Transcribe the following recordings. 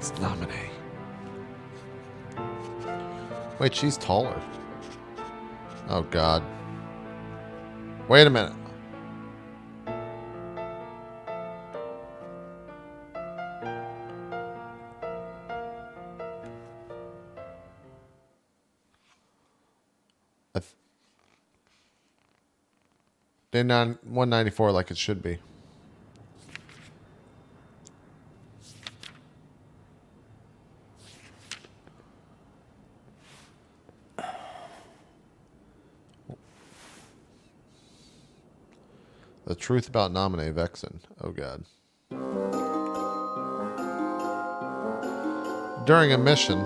It's Nominee. Wait, she's taller. Oh, God. Wait a minute. Day 194 like it should be. The truth about Nominee Vexen. Oh, God. During a mission,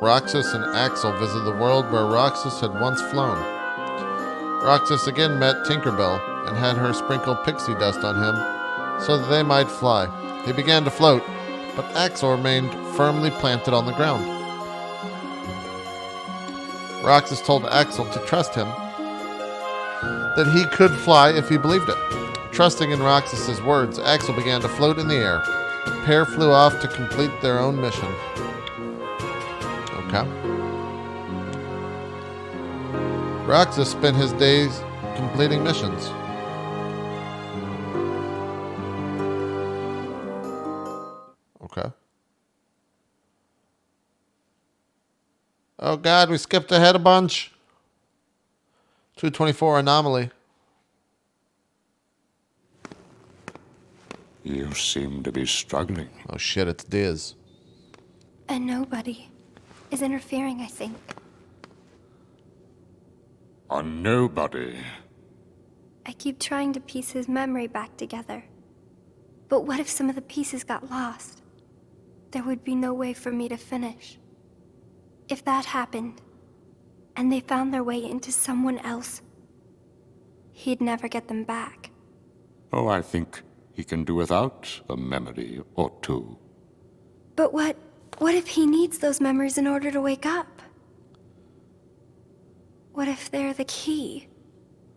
Roxas and Axel visit the world where Roxas had once flown. Roxas again met Tinkerbell and had her sprinkle pixie dust on him so that they might fly. He began to float, but Axel remained firmly planted on the ground. Roxas told Axel to trust him, that he could fly if he believed it. Trusting in Roxas's words, Axel began to float in the air. The pair flew off to complete their own mission. Okay. Roxas spent his days completing missions. Okay. Oh, God, we skipped ahead a bunch. 224 anomaly. You seem to be struggling. Oh, shit, it's Diz. And nobody is interfering, I think. A nobody. I keep trying to piece his memory back together. But what if some of the pieces got lost? There would be no way for me to finish. If that happened, and they found their way into someone else, he'd never get them back. Oh, I think he can do without a memory or two. But what if he needs those memories in order to wake up? What if they're the key?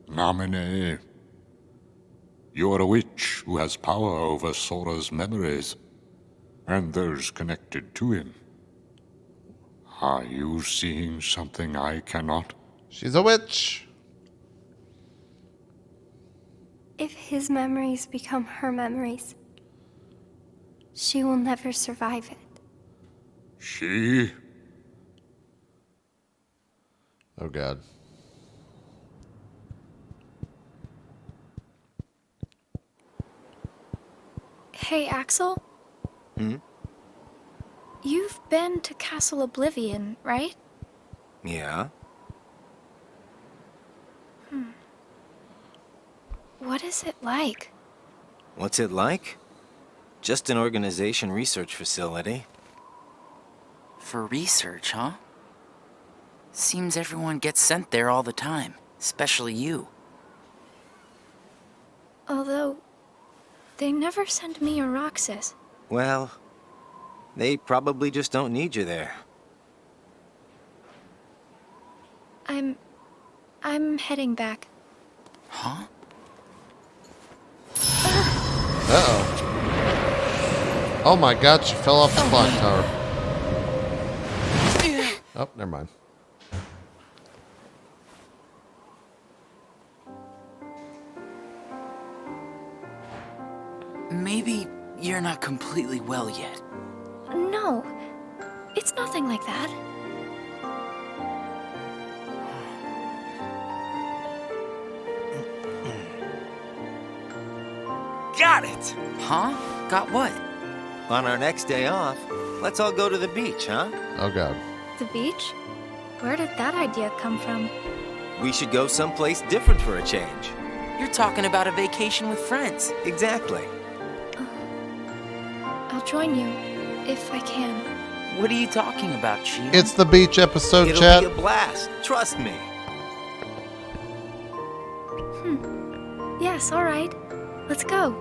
Nominee. You're a witch who has power over Sora's memories, and those connected to him. Are you seeing something I cannot? She's a witch. If his memories become her memories, she will never survive it. She? Oh, God. Hey, Axel? You've been to Castle Oblivion, right? Yeah? What is it like? What's it like? Just an organization research facility. For research, huh? Seems everyone gets sent there all the time, especially you. Although, they never send me or Roxas. Well, they probably just don't need you there. I'm heading back. Huh? Uh-oh. Oh, my God, she fell off the clock tower. Oh, never mind. Maybe you're not completely well yet. No, it's nothing like that. Got it! Huh? Got what? On our next day off, let's all go to the beach, huh? Oh, God. The beach? Where did that idea come from? We should go someplace different for a change. You're talking about a vacation with friends. Exactly. I'll join you, if I can. What are you talking about, Chia? It's the beach episode, It'll chat. be a blast, trust me. Yes, all right. Let's go.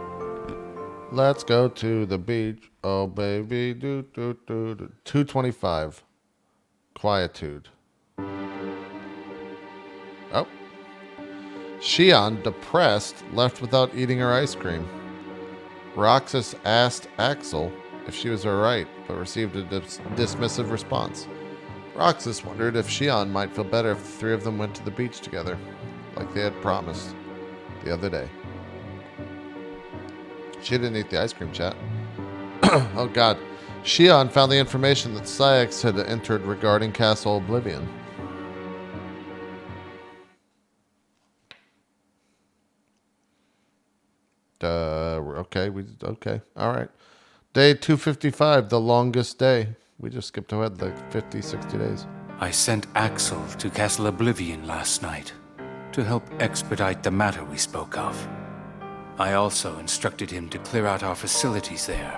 Let's go to the beach. Oh, baby. 225. Quietude. Oh. Shion, depressed, left without eating her ice cream. Roxas asked Axel if she was alright, but received a dismissive response. Roxas wondered if Shion might feel better if the three of them went to the beach together, like they had promised the other day. She didn't eat the ice cream, chat. Oh god. Shion found the information that Syx had entered regarding Castle Oblivion. Okay, alright. Day 255, the longest day. We just skipped ahead like 50, 60 days. I sent Axel to Castle Oblivion last night to help expedite the matter we spoke of. I also instructed him to clear out our facilities there.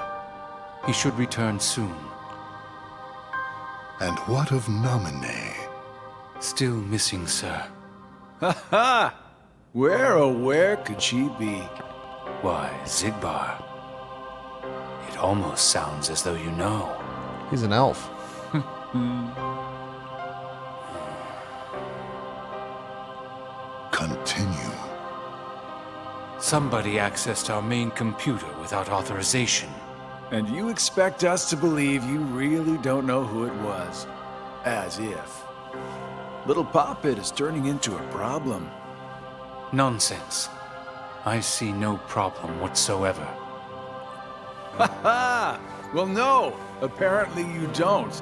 He should return soon. And what of Naminé? Still missing, sir. Ha ha! Where, oh where could she be? Why, Zigbar. It almost sounds as though you know. He's an elf. Continue. Somebody accessed our main computer without authorization. And you expect us to believe you really don't know who it was? As if. Little Poppet is turning into a problem. Nonsense. I see no problem whatsoever. Ha ha! Well, no, apparently you don't.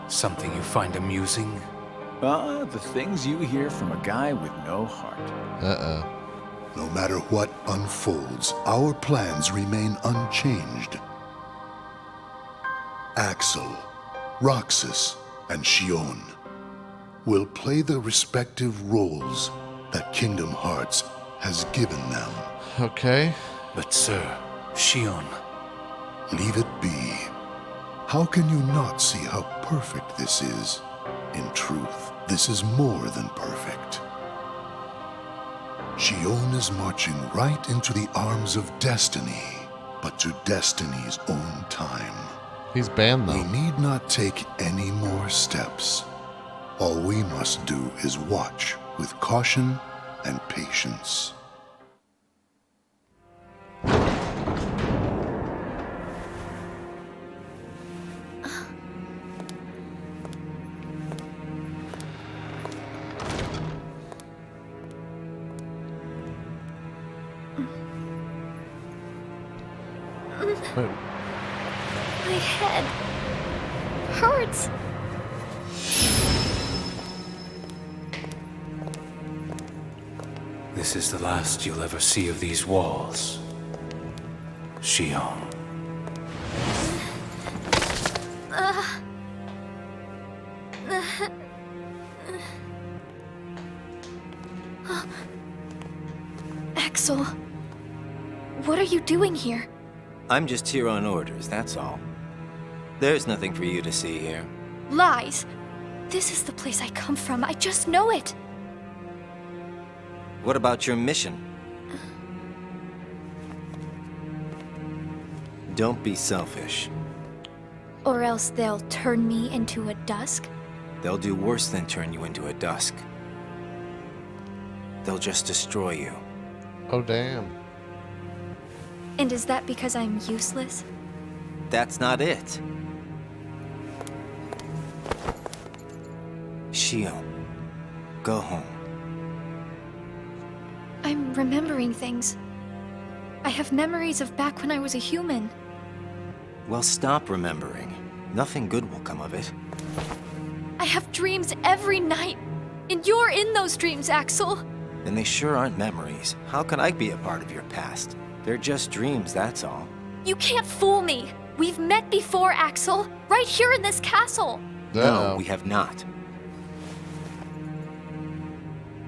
Something you find amusing? The things you hear from a guy with no heart. Uh-oh. No matter what unfolds, our plans remain unchanged. Axel, Roxas, and Shion will play the respective roles that Kingdom Hearts has given them. Okay. But sir, Shion. Leave it be. How can you not see how perfect this is? In truth, this is more than perfect. Shion is marching right into the arms of destiny, but to destiny's own time. He's banned We though. need not take any more steps. All we must do is watch with caution and patience. Wait, My head hurts. This is the last you'll ever see of these walls. Shion. Axel, what are you doing here? I'm just here on orders, that's all. There's nothing for you to see here. Lies. This is the place I come from. I just know it. What about your mission? Don't be selfish. Or else they'll turn me into a dusk? They'll do worse than turn you into a dusk. They'll just destroy you. oh damn. And is that because I'm useless? That's not it. Shion, go home. I'm remembering things. I have memories of back when I was a human. Well, stop remembering. Nothing good will come of it. I have dreams every night. And you're in those dreams, Axel. And they sure aren't memories. How can I be a part of your past? They're just dreams, that's all. You can't fool me. We've met before, Axel. Right here in this castle. No, Uh-oh. we have not.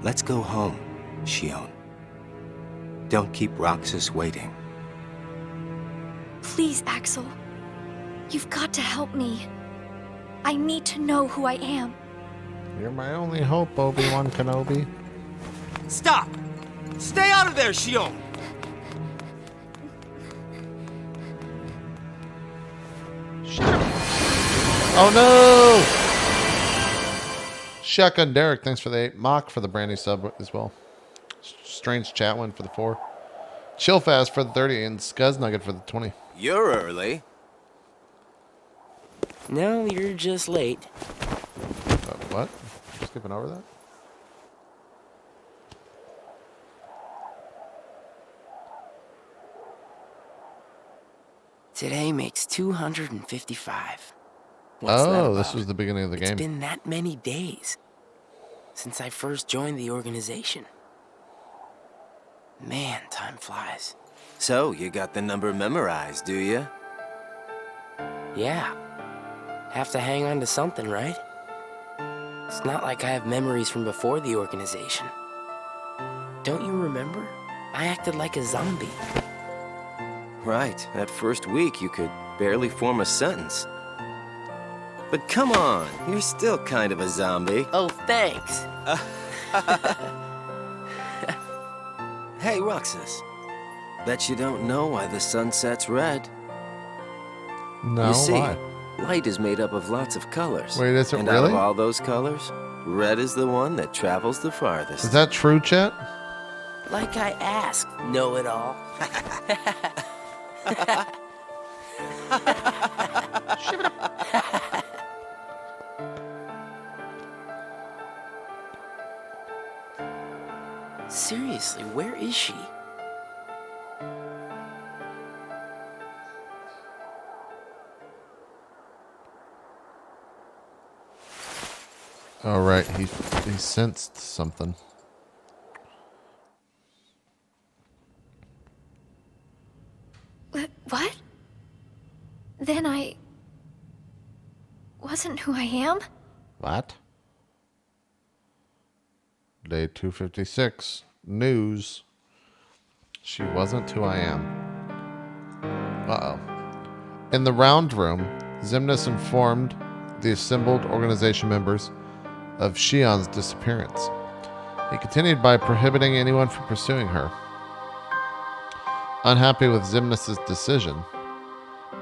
Let's go home, Shion. Don't keep Roxas waiting. Please, Axel. You've got to help me. I need to know who I am. You're my only hope, Obi-Wan Kenobi. Stop! Stay out of there, Shion! Oh no! Shotgun Derek, thanks for the 8. Mock for the brand new sub as well. Strange Chatwin for the 4. Chill Fast for the 30 and Scuzz Nugget for the 20. You're early. No, you're just late. What? Skipping over that? Today makes 255. What's that Oh, about? this was the beginning of the game. It's been that many days since I first joined the organization. Man, time flies. So, you got the number memorized, do you? Yeah. Have to hang on to something, right? It's not like I have memories from before the organization. Don't you remember? I acted like a zombie. Right. That first week, you could barely form a sentence. But come on, you're still kind of a zombie. Oh, thanks. Hey, Roxas. Bet you don't know why the sun sets red. No, You see, why? light is made up of lots of colors. Wait, is it and out really? of all those colors, red is the one that travels the farthest. Is that true, chat? Like I asked, know-it-all. Seriously, where is she? Oh, right. He sensed something. What? Then I wasn't who I am? What? Day 256. News. She wasn't who I am. Uh-oh. In the round room, Xemnas informed the assembled organization members of Shion's disappearance. He continued by prohibiting anyone from pursuing her. Unhappy with Xemnas' decision,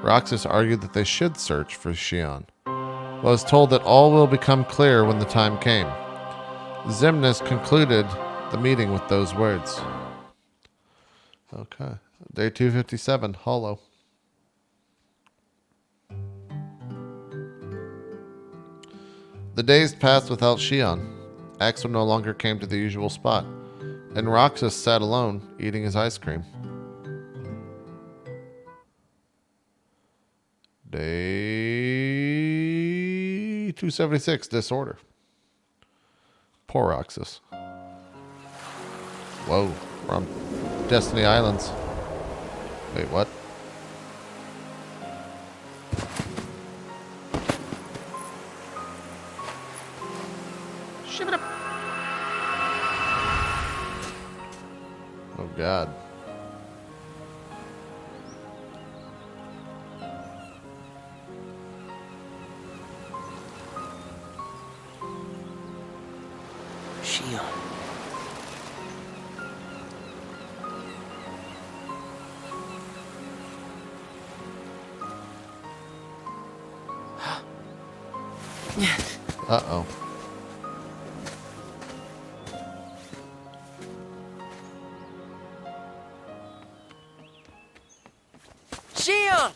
Roxas argued that they should search for Shion, but was told that all will become clear when the time came. Xemnas concluded the meeting with those words. Okay. Day 257, Hollow. The days passed without Shion. Axel no longer came to the usual spot, and Roxas sat alone, eating his ice cream. Day 276, Disorder. Poor Roxas. Whoa, we're on Destiny Islands. Wait, what? Oh, God. Shion. Uh-oh. Shion!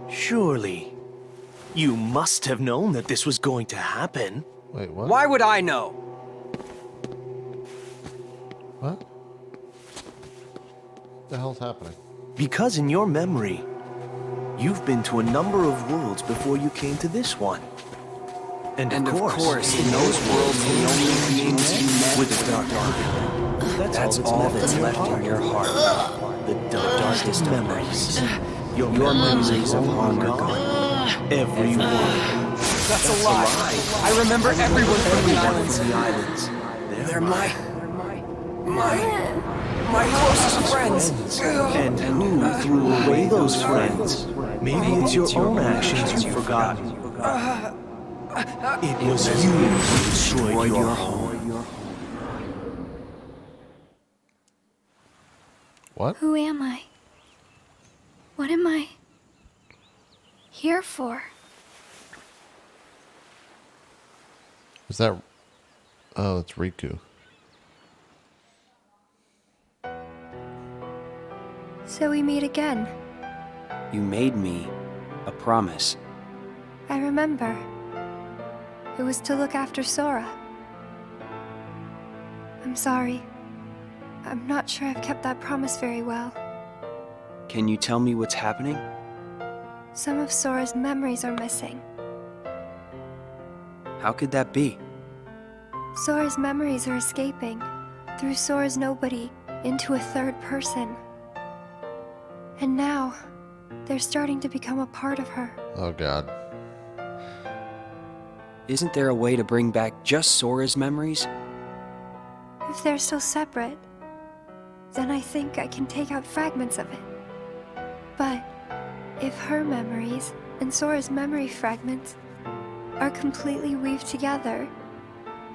Surely, you must have known that this was going to happen. Wait, what? Why would I know? What? The hell's happening? Because in your memory, you've been to a number of worlds before you came to this one. And of course, in those worlds, the only beings you met with the dark heart. That's all that's left in your heart. The darkest memories. Your memories of long gone. Everyone. That's a lie. I remember everyone from the islands. They're my closest friends. And who threw away those friends? Maybe it's your own actions you've forgotten. It was you who destroyed your home. What? Who am I? What am I here for? Is that... Oh, it's Riku. So we meet again. You made me a promise. I remember. It was to look after Sora. I'm sorry. I'm not sure I've kept that promise very well. Can you tell me what's happening? Some of Sora's memories are missing. How could that be? Sora's memories are escaping through Sora's nobody into a third person. And now, they're starting to become a part of her. Oh, God. Isn't there a way to bring back just Sora's memories? If they're still separate, then I think I can take out fragments of it. But if her memories and Sora's memory fragments are completely weaved together,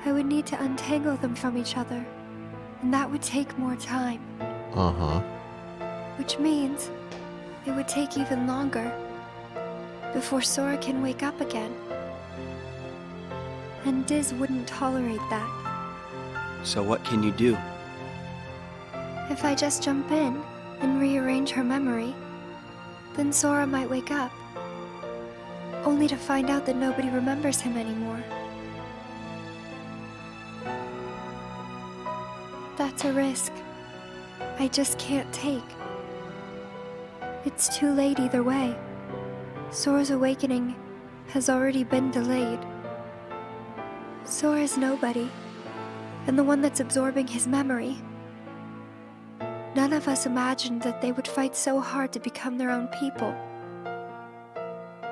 I would need to untangle them from each other, and that would take more time. Uh-huh. Which means it would take even longer before Sora can wake up again. And Diz wouldn't tolerate that. So what can you do? If I just jump in and rearrange her memory, then Sora might wake up, only to find out that nobody remembers him anymore. That's a risk I just can't take. It's too late either way. Sora's awakening has already been delayed. Sora's nobody, and the one that's absorbing his memory. None of us imagined that they would fight so hard to become their own people.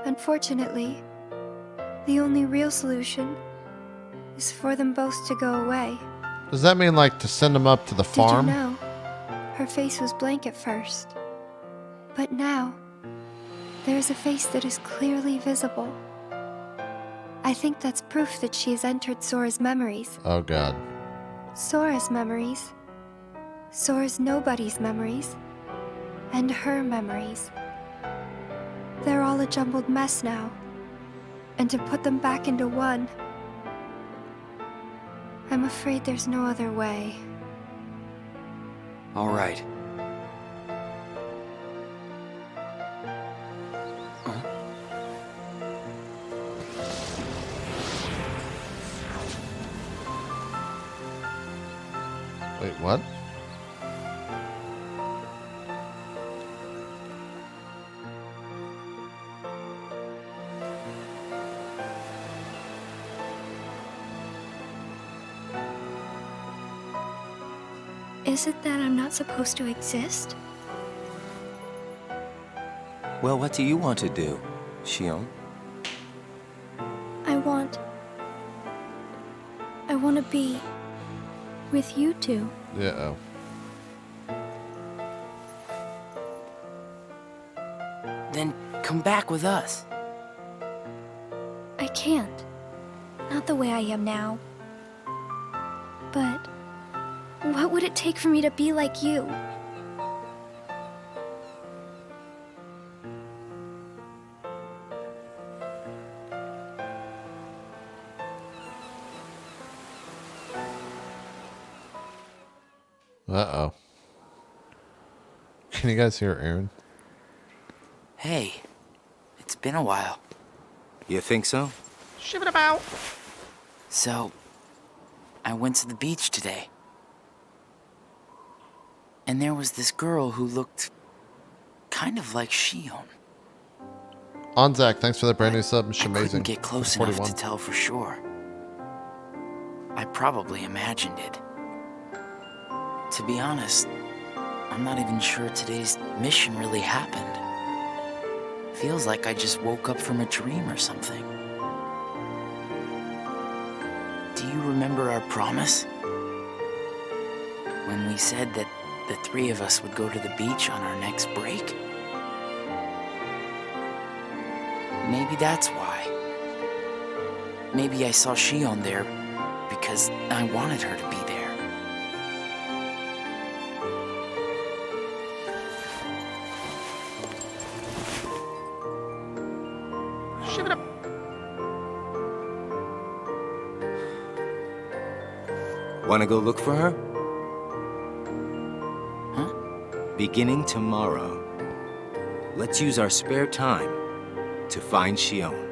Unfortunately, the only real solution is for them both to go away. Does that mean, like, to send them up to the farm? Did you know? Her face was blank at first. But now, there is a face that is clearly visible. I think that's proof that she has entered Sora's memories. Oh, God. Sora's memories, Sora's nobody's memories, and her memories. They're all a jumbled mess now, and to put them back into one, I'm afraid there's no other way. All right. Wait, what? Is it that I'm not supposed to exist? Well, what do you want to do, Xion? I want to be with you two. Yeah. Then come back with us. I can't. Not the way I am now. But what would it take for me to be like you? Uh-oh. Can you guys hear Aaron? Hey, it's been a while. You think so? So, I went to the beach today. And there was this girl who looked kind of like Xion. Onzak, thanks for that brand new sub. It's I amazing. couldn't get close enough to tell for sure. I probably imagined it. To be honest, I'm not even sure today's mission really happened. Feels like I just woke up from a dream or something. Do you remember our promise? When we said that the three of us would go to the beach on our next break? Maybe that's why. Maybe I saw Xion there because I wanted her to be there. Want to go look for her? Huh? Beginning tomorrow, let's use our spare time to find Shion.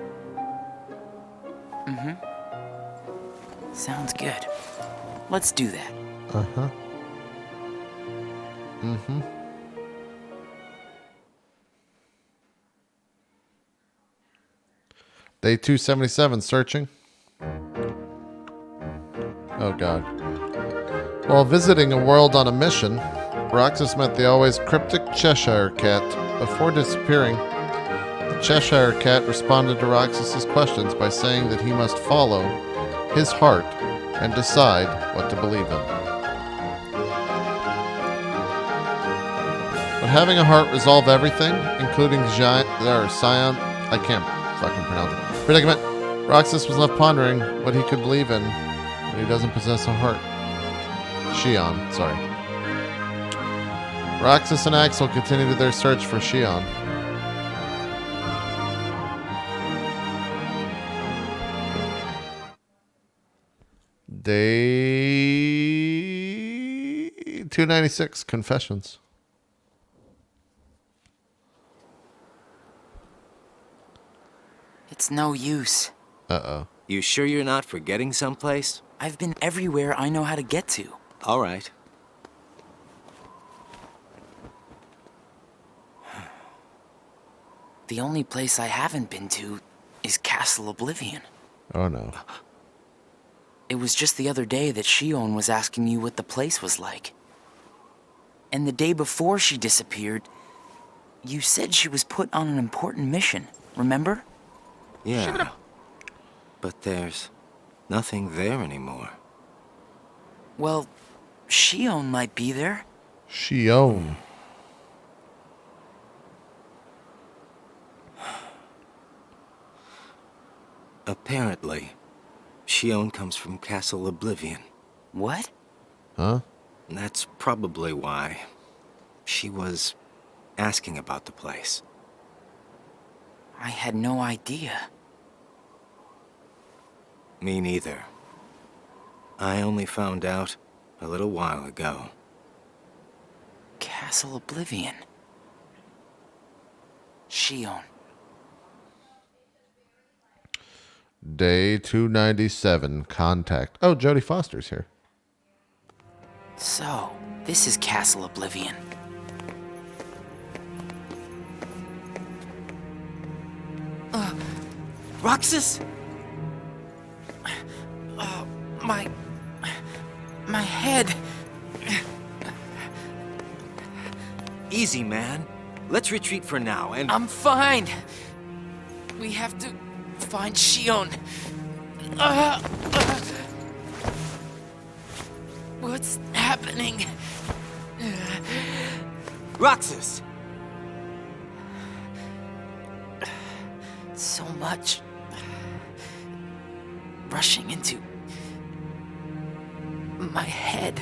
Sounds good. Let's do that. Uh-huh. Mm-hmm. Day 277, searching. Oh, God. While visiting a world on a mission, Roxas met the always cryptic Cheshire Cat. Before disappearing, the Cheshire Cat responded to Roxas's questions by saying that he must follow his heart and decide what to believe in. Would having a heart resolve everything, including Scion? I can't fucking pronounce it. Predicament. Roxas was left pondering what he could believe in when he doesn't possess a heart. Shion, sorry. Roxas and Axel continued their search for Shion. Day 296, Confessions. It's no use. Uh-oh. You sure you're not forgetting someplace? I've been everywhere I know how to get to. All right. The only place I haven't been to is Castle Oblivion. Oh, no. It was just the other day that Shion was asking me what the place was like. And the day before she disappeared, you said she was put on an important mission, remember? Yeah. But there's nothing there anymore. Well, Shion might be there. Shion. Apparently, Shion comes from Castle Oblivion. What? Huh? That's probably why she was asking about the place. I had no idea. Me neither. I only found out a little while ago. Castle Oblivion. Shion. Day 297, Contact. Oh, Jodie Foster's here. So, this is Castle Oblivion. Roxas? My head. Easy, man. Let's retreat for now and... I'm fine. We have to find Shion. What's happening? Roxas! So much rushing into my head.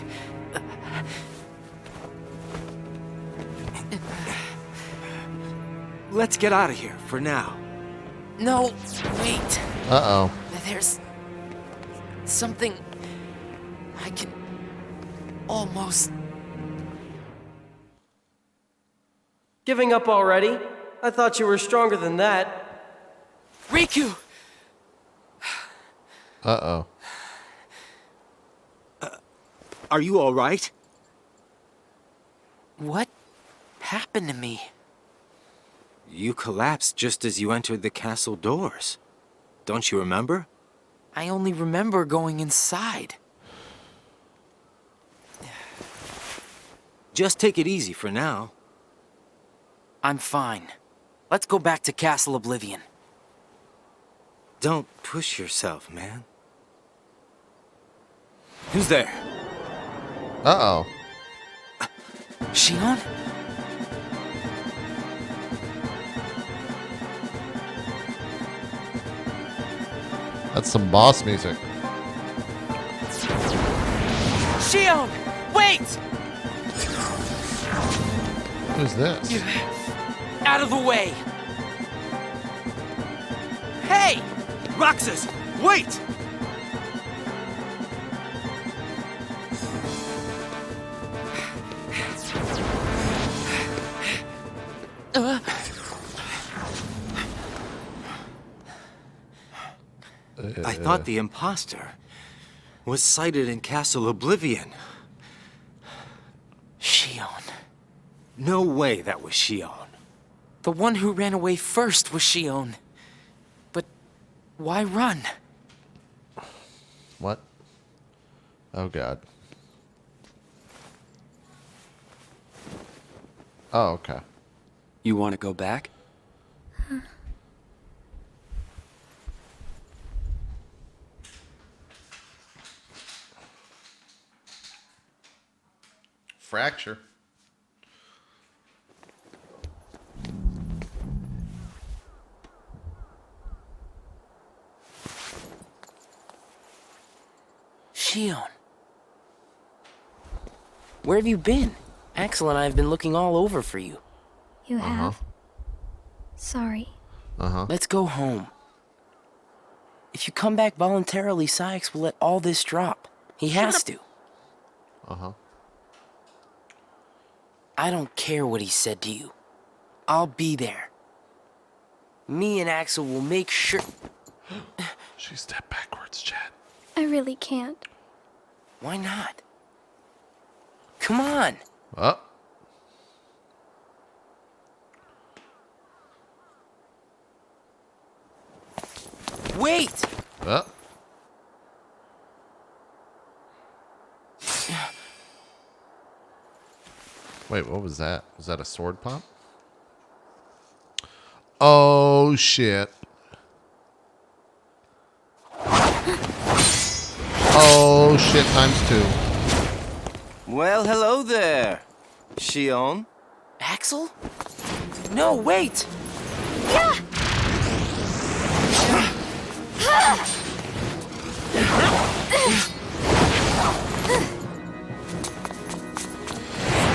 Let's get out of here for now. No, wait. Uh-oh. There's something I can almost... Giving up already? I thought you were stronger than that. Riku! Uh-oh. Are you all right? What happened to me? You collapsed just as you entered the castle doors. Don't you remember? I only remember going inside. Just take it easy for now. I'm fine. Let's go back to Castle Oblivion. Don't push yourself, man. Who's there? Uh-oh. Shion? That's some boss music. Shion! Wait! Who's this? Out of the way! Hey! Roxas, wait! thought the imposter was sighted in Castle Oblivion. Shion. No way that was Shion. The one who ran away first was Shion. But why run? What? Oh, God. Oh, okay. You want to go back? Fracture. Shion. Where have you been? Axel and I have been looking all over for you. You have? Sorry. Let's go home. If you come back voluntarily, Sykes will let all this drop. He has to. I don't care what he said to you. I'll be there. Me and Axel will make sure... She stepped backwards, Chad. I really can't. Why not? Come on. Oh. Wait! Oh. Wait, what was that? Was that a sword pop? Oh, shit. Oh, shit, ×2. Well, hello there, Shion. Axel? No, wait!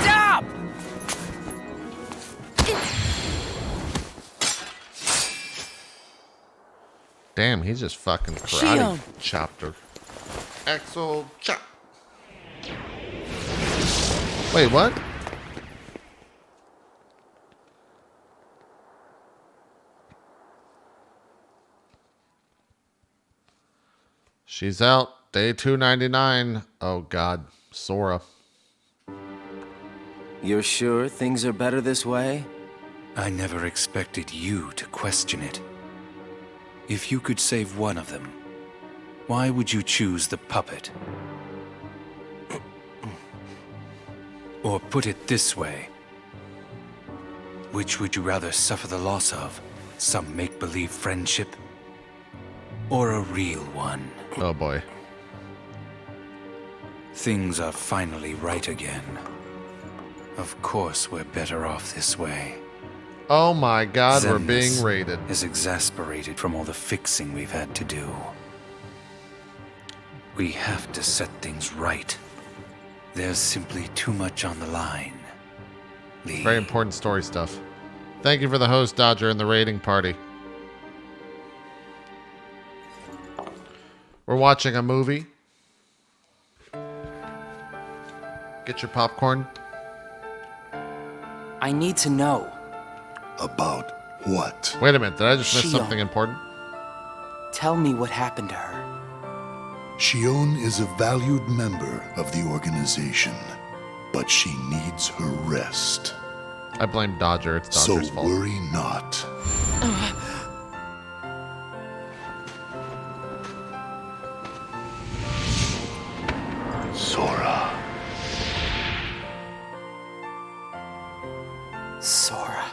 Stop! Damn, he just fucking karate Shion. chopped her. Axel chop. Wait, what? She's out. Day 299. Oh, God. Sora. You're sure things are better this way? I never expected you to question it. If you could save one of them, why would you choose the puppet? Or put it this way, which would you rather suffer the loss of? Some make-believe friendship? Or a real one? Oh, boy. Things are finally right again. Of course we're better off this way. Oh, my God. We're being Zemnis raided. is exasperated from all the fixing we've had to do. We have to set things right. There's simply too much on the line. Lee. Very important story stuff. Thank you for the host, Dodger, and the raiding party. We're watching a movie. Get your popcorn. I need to know. About what? Wait a minute. Did I just miss Shion. something important? Tell me what happened to her. Shion is a valued member of the organization, but she needs her rest. I blame Dodger. It's So Dodger's fault. worry not. Sora. Sora.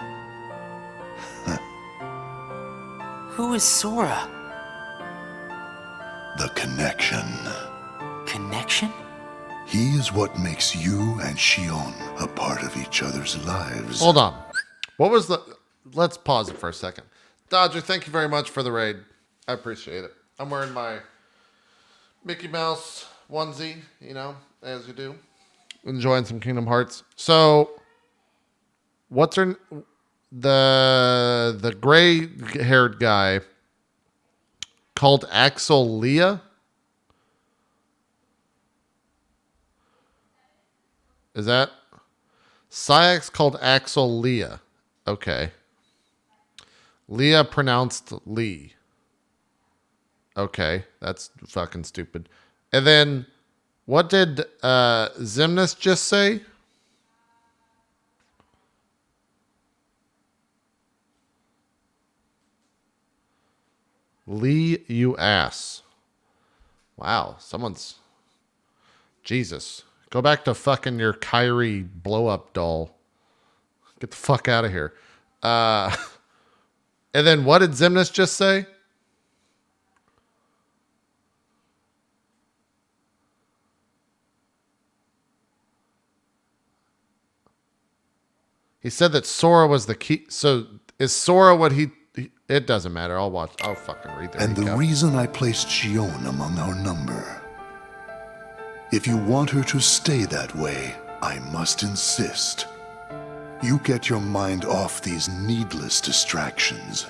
Who is Sora? The connection. Connection? He is what makes you and Shion a part of each other's lives. Hold on. What was the... Let's pause it for a second. Dodger, thank you very much for the raid. I appreciate it. I'm wearing my Mickey Mouse onesie, you know, as you do. Enjoying some Kingdom Hearts. So, what's her... The gray-haired guy called Axel Leah? Is that... Syax called Axel Leah. Okay. Leah pronounced Lee. Okay, that's fucking stupid. And then, what did Xemnas just say? Lee, you ass. Wow, someone's... Jesus. Go back to fucking your Kyrie blow-up doll. Get the fuck out of here. And then what did Xemnas just say? He said that Sora was the key. So is Sora what he it doesn't matter. I'll watch. I'll fucking read the And the recap. reason I placed Shion among our number. If you want her to stay that way, I must insist. You get your mind off these needless distractions.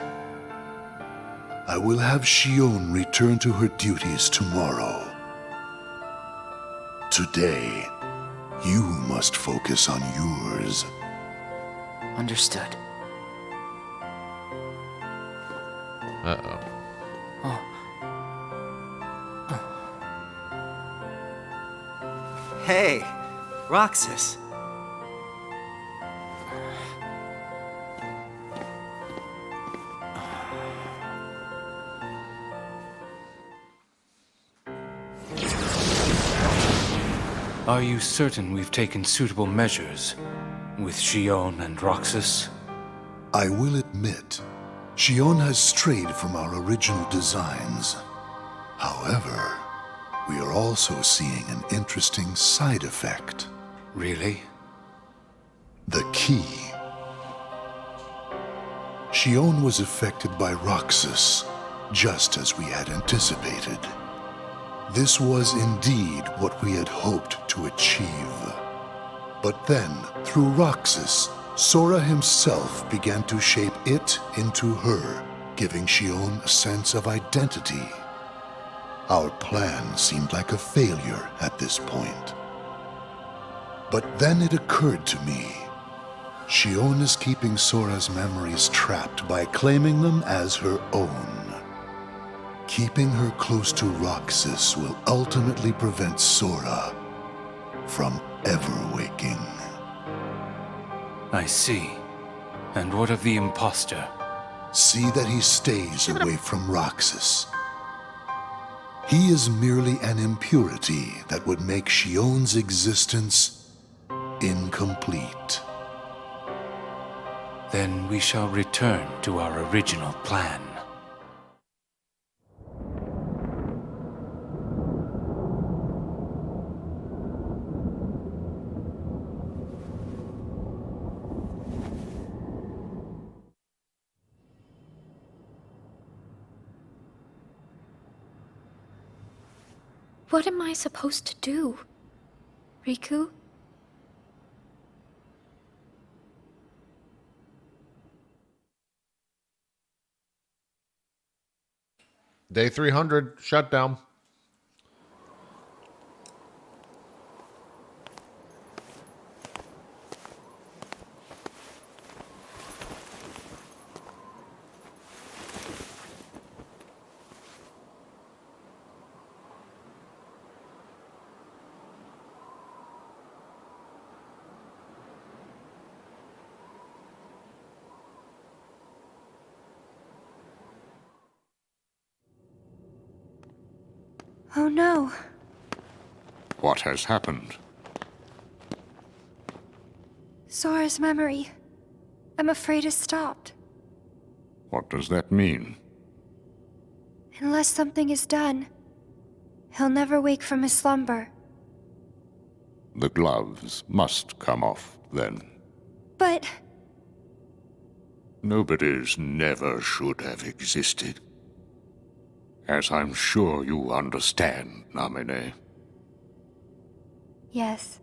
I will have Shion return to her duties tomorrow. Today, you must focus on yours. Understood. Uh-oh. Hey, Roxas. Are you certain we've taken suitable measures with Shion and Roxas? I will admit, Shion has strayed from our original designs. However, we are also seeing an interesting side effect. Really? The key. Shion was affected by Roxas, just as we had anticipated. This was indeed what we had hoped to achieve. But then, through Roxas, Sora himself began to shape it into her, giving Shion a sense of identity. Our plan seemed like a failure at this point. But then it occurred to me. Shion is keeping Sora's memories trapped by claiming them as her own. Keeping her close to Roxas will ultimately prevent Sora from ever waking. I see. And what of the imposter? See that he stays away from Roxas. He is merely an impurity that would make Shion's existence incomplete. Then we shall return to our original plan. What am I supposed to do? Riku? Day 300 shutdown. Oh no. What has happened? Sora's memory. I'm afraid it's stopped. What does that mean? Unless something is done, he'll never wake from his slumber. The gloves must come off, then. But... Nobody's never should have existed. As I'm sure you understand, Namine. yes.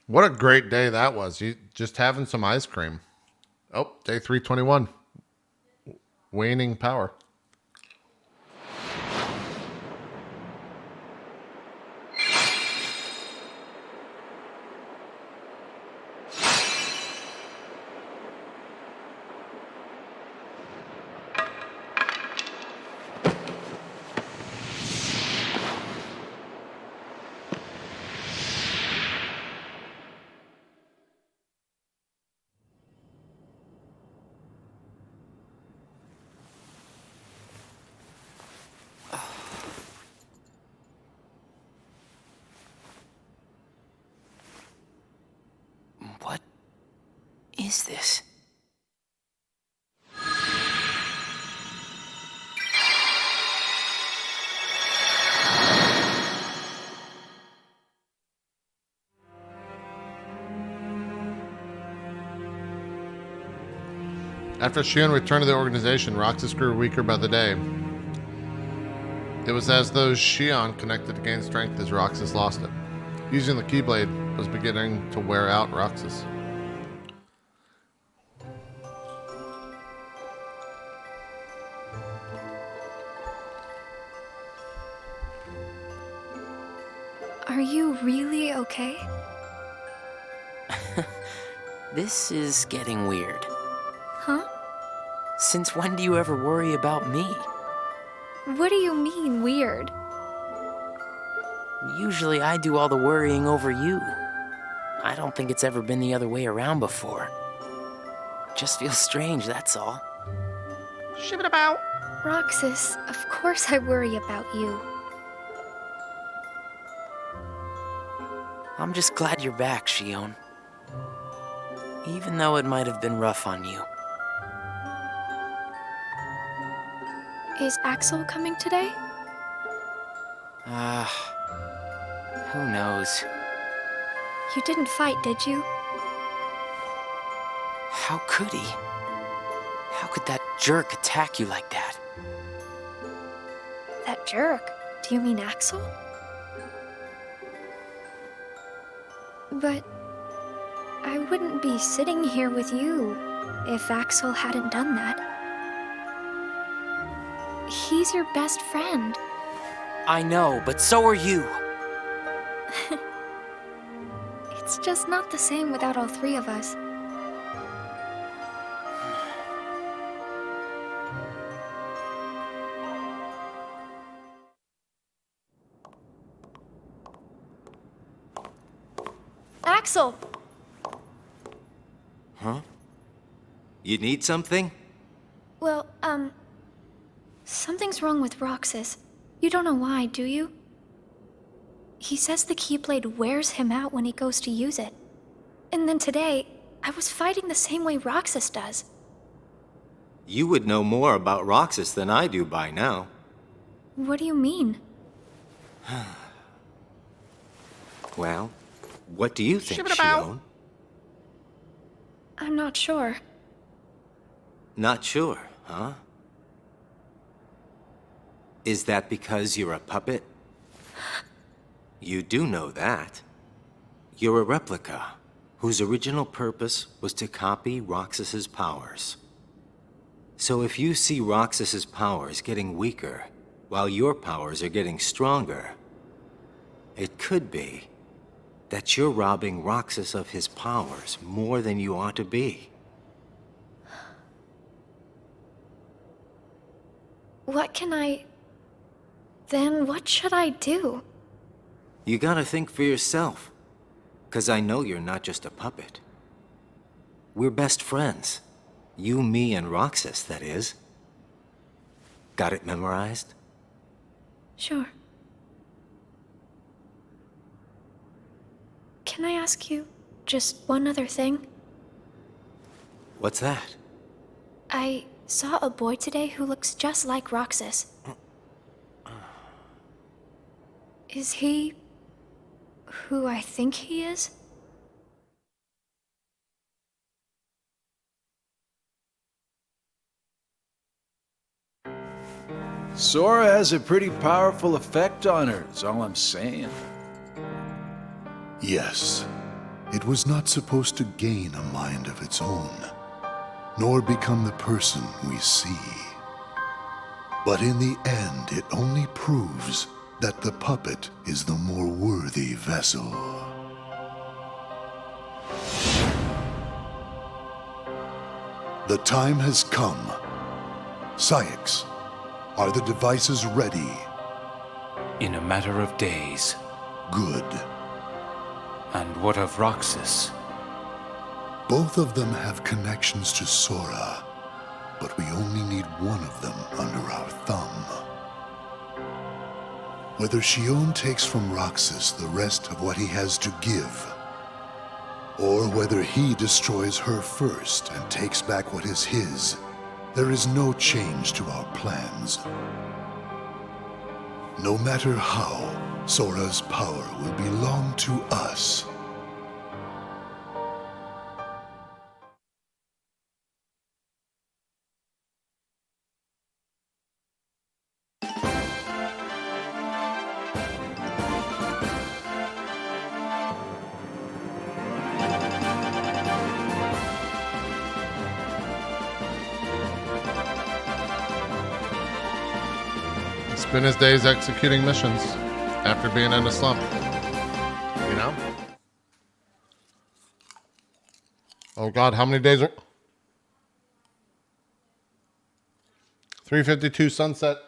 What a great day that was. You just having some ice cream. Oh, day 321. Waning power. What is this? After Shion returned to the organization, Roxas grew weaker by the day. It was as though Shion connected to gain strength as Roxas lost it. Using the Keyblade was beginning to wear out Roxas. Are you really okay? This is getting weird. Huh? Since when do you ever worry about me? What do you mean, weird? Usually I do all the worrying over you. I don't think it's ever been the other way around before. Just feels strange, that's all. Roxas, of course I worry about you. I'm just glad you're back, Shion. Even though it might have been rough on you. Is Axel coming today? Who knows? You didn't fight, did you? How could he? How could that jerk attack you like that? That jerk? Do you mean Axel? But I wouldn't be sitting here with you if Axel hadn't done that. He's your best friend. I know, but so are you. It's just not the same without all three of us. Axel! Huh? You need something? Well, something's wrong with Roxas. You don't know why, do you? He says the Keyblade wears him out when he goes to use it. And then today, I was fighting the same way Roxas does. You would know more about Roxas than I do by now. What do you mean? Well, what do you think, Shion? I'm not sure. Not sure, huh? Is that because you're a puppet? You do know that. You're a replica, whose original purpose was to copy Roxas's powers. So if you see Roxas's powers getting weaker, while your powers are getting stronger, it could be that you're robbing Roxas of his powers more than you ought to be. What can I... Then what should I do? You gotta think for yourself, 'cause I know you're not just a puppet. We're best friends. You, me, and Roxas, that is. Got it memorized? Sure. Can I ask you just one other thing? What's that? I saw a boy today who looks just like Roxas. Is he who I think he is? Sora has a pretty powerful effect on her, is all I'm saying. Yes, it was not supposed to gain a mind of its own. nor become the person we see. But in the end, it only proves that the puppet is the more worthy vessel. The time has come. Syx, are the devices ready? In a matter of days. Good. And what of Roxas? Both of them have connections to Sora, but we only need one of them under our thumb. Whether Xion takes from Roxas the rest of what he has to give, or whether he destroys her first and takes back what is his, there is no change to our plans. No matter how, Sora's power will belong to us. Spend his days executing missions after being in a slump. You know? Oh God, how many days are... 3:52 sunset.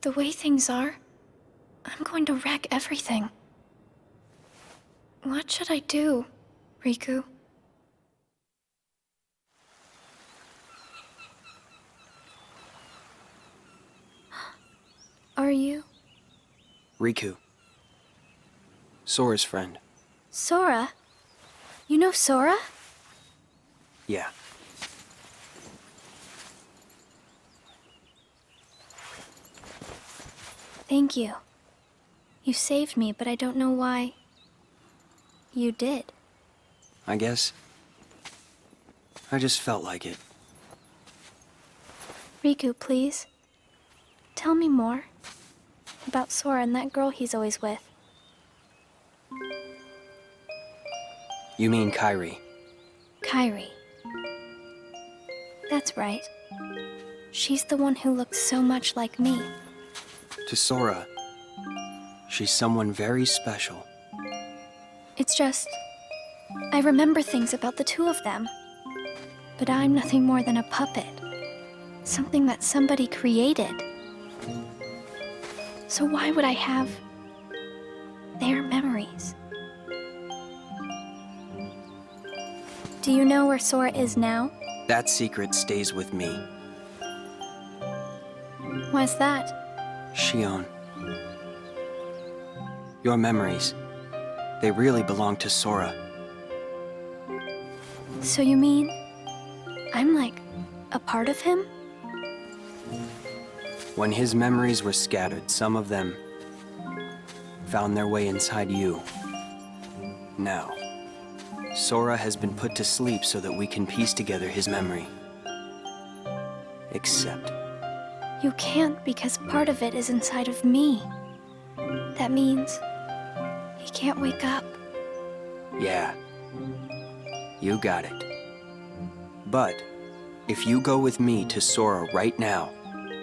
The way things are, I'm going to wreck everything. What should I do, Riku? Are you? Riku. Sora's friend. Sora? You know Sora? Yeah. Thank you. You saved me, but I don't know why you did. I guess I just felt like it. Riku, please. Tell me more about Sora and that girl he's always with. You mean Kairi? Kairi. That's right. She's the one who looks so much like me. To Sora, she's someone very special. It's just, I remember things about the two of them. But I'm nothing more than a puppet. Something that somebody created. So why would I have their memories? Do you know where Sora is now? That secret stays with me. Why's that? Xion. Your memories, they really belong to Sora. So you mean I'm like a part of him? When his memories were scattered, some of them found their way inside you. Now, Sora has been put to sleep so that we can piece together his memory. Except... You can't because part of it is inside of me. That means he can't wake up. Yeah, you got it. But if you go with me to Sora right now,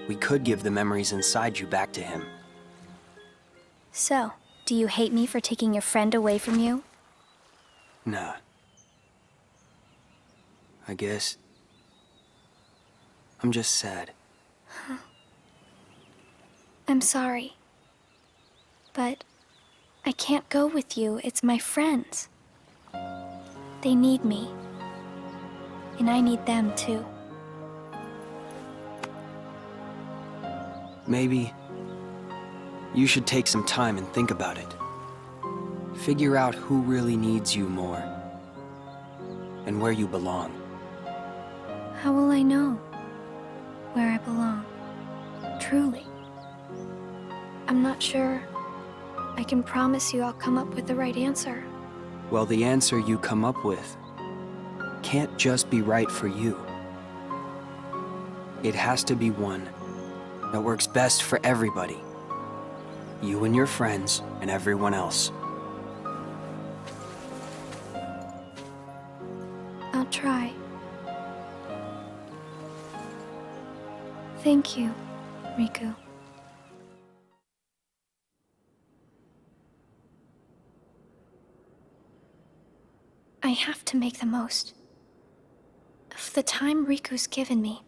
we could give the memories inside you back to him. So, do you hate me for taking your friend away from you? Nah. I guess I'm just sad. I'm sorry. But I can't go with you. It's my friends. They need me. And I need them too. Maybe you should take some time and think about it. Figure out who really needs you more. And where you belong. How will I know where I belong? Truly. I'm not sure I can promise you I'll come up with the right answer. Well, the answer you come up with can't just be right for you. It has to be one that works best for everybody. You and your friends and everyone else. not try. Thank you, Riku. I have to make the most of the time Riku's given me.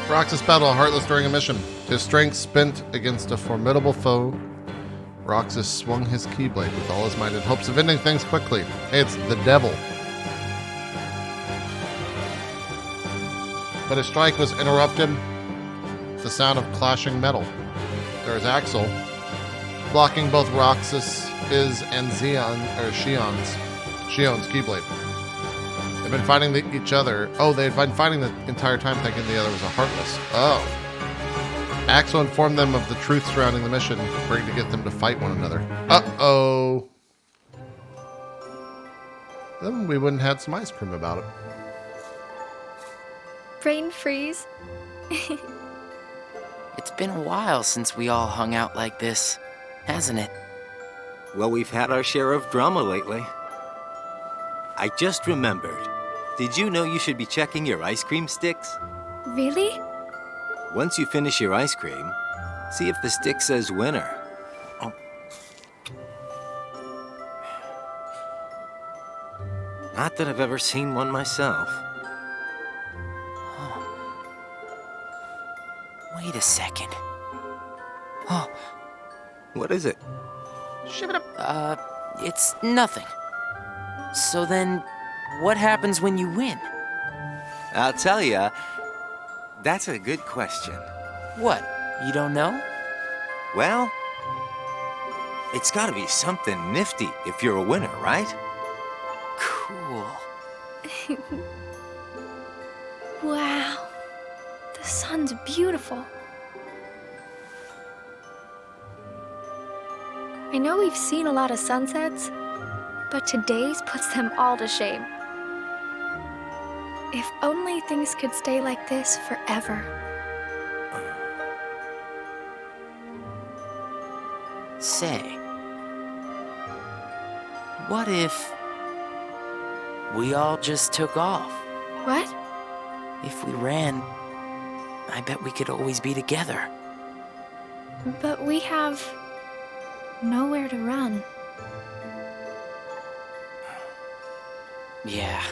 Roxas battled Heartless during a mission. His strength spent against a formidable foe, Roxas swung his Keyblade with all his might in hopes of ending things quickly. It's the devil. But his strike was interrupted with the sound of clashing metal. There is Axel, blocking both Roxas's and Shion's Keyblade. They've been fighting each other. Oh, they've been fighting the entire time thinking the other was a Heartless. Oh. Axel informed them of the truth surrounding the mission, agreeing to get them to fight one another. Uh-oh. Then we wouldn't have had some ice cream about it. Brain freeze. It's been a while since we all hung out like this, hasn't it? Well, we've had our share of drama lately. I just remembered. Did you know you should be checking your ice cream sticks? Really? Once you finish your ice cream, see if the stick says winner. Oh. Not that I've ever seen one myself. Oh. Wait a second. Oh. What is it? It's nothing. So then, what happens when you win? I'll tell ya. That's a good question. What? You don't know? Well, it's gotta be something nifty if you're a winner, right? Cool. Wow. The sun's beautiful. I know we've seen a lot of sunsets, but today's puts them all to shame. If only things could stay like this forever. Say, what if we all just took off? What? If we ran, I bet we could always be together. But we have nowhere to run. Yeah.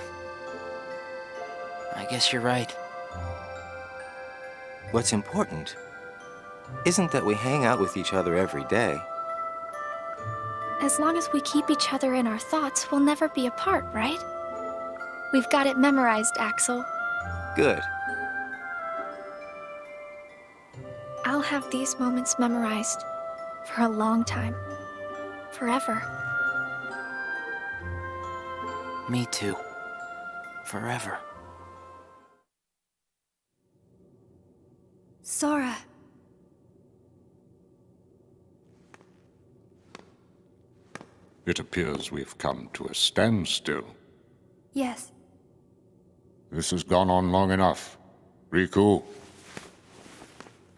I guess you're right. What's important isn't that we hang out with each other every day. As long as we keep each other in our thoughts, we'll never be apart, right? We've got it memorized, Axel. Good. I'll have these moments memorized for a long time. Forever. Me too. Forever. Sora. It appears we've come to a standstill. Yes. This has gone on long enough. Riku,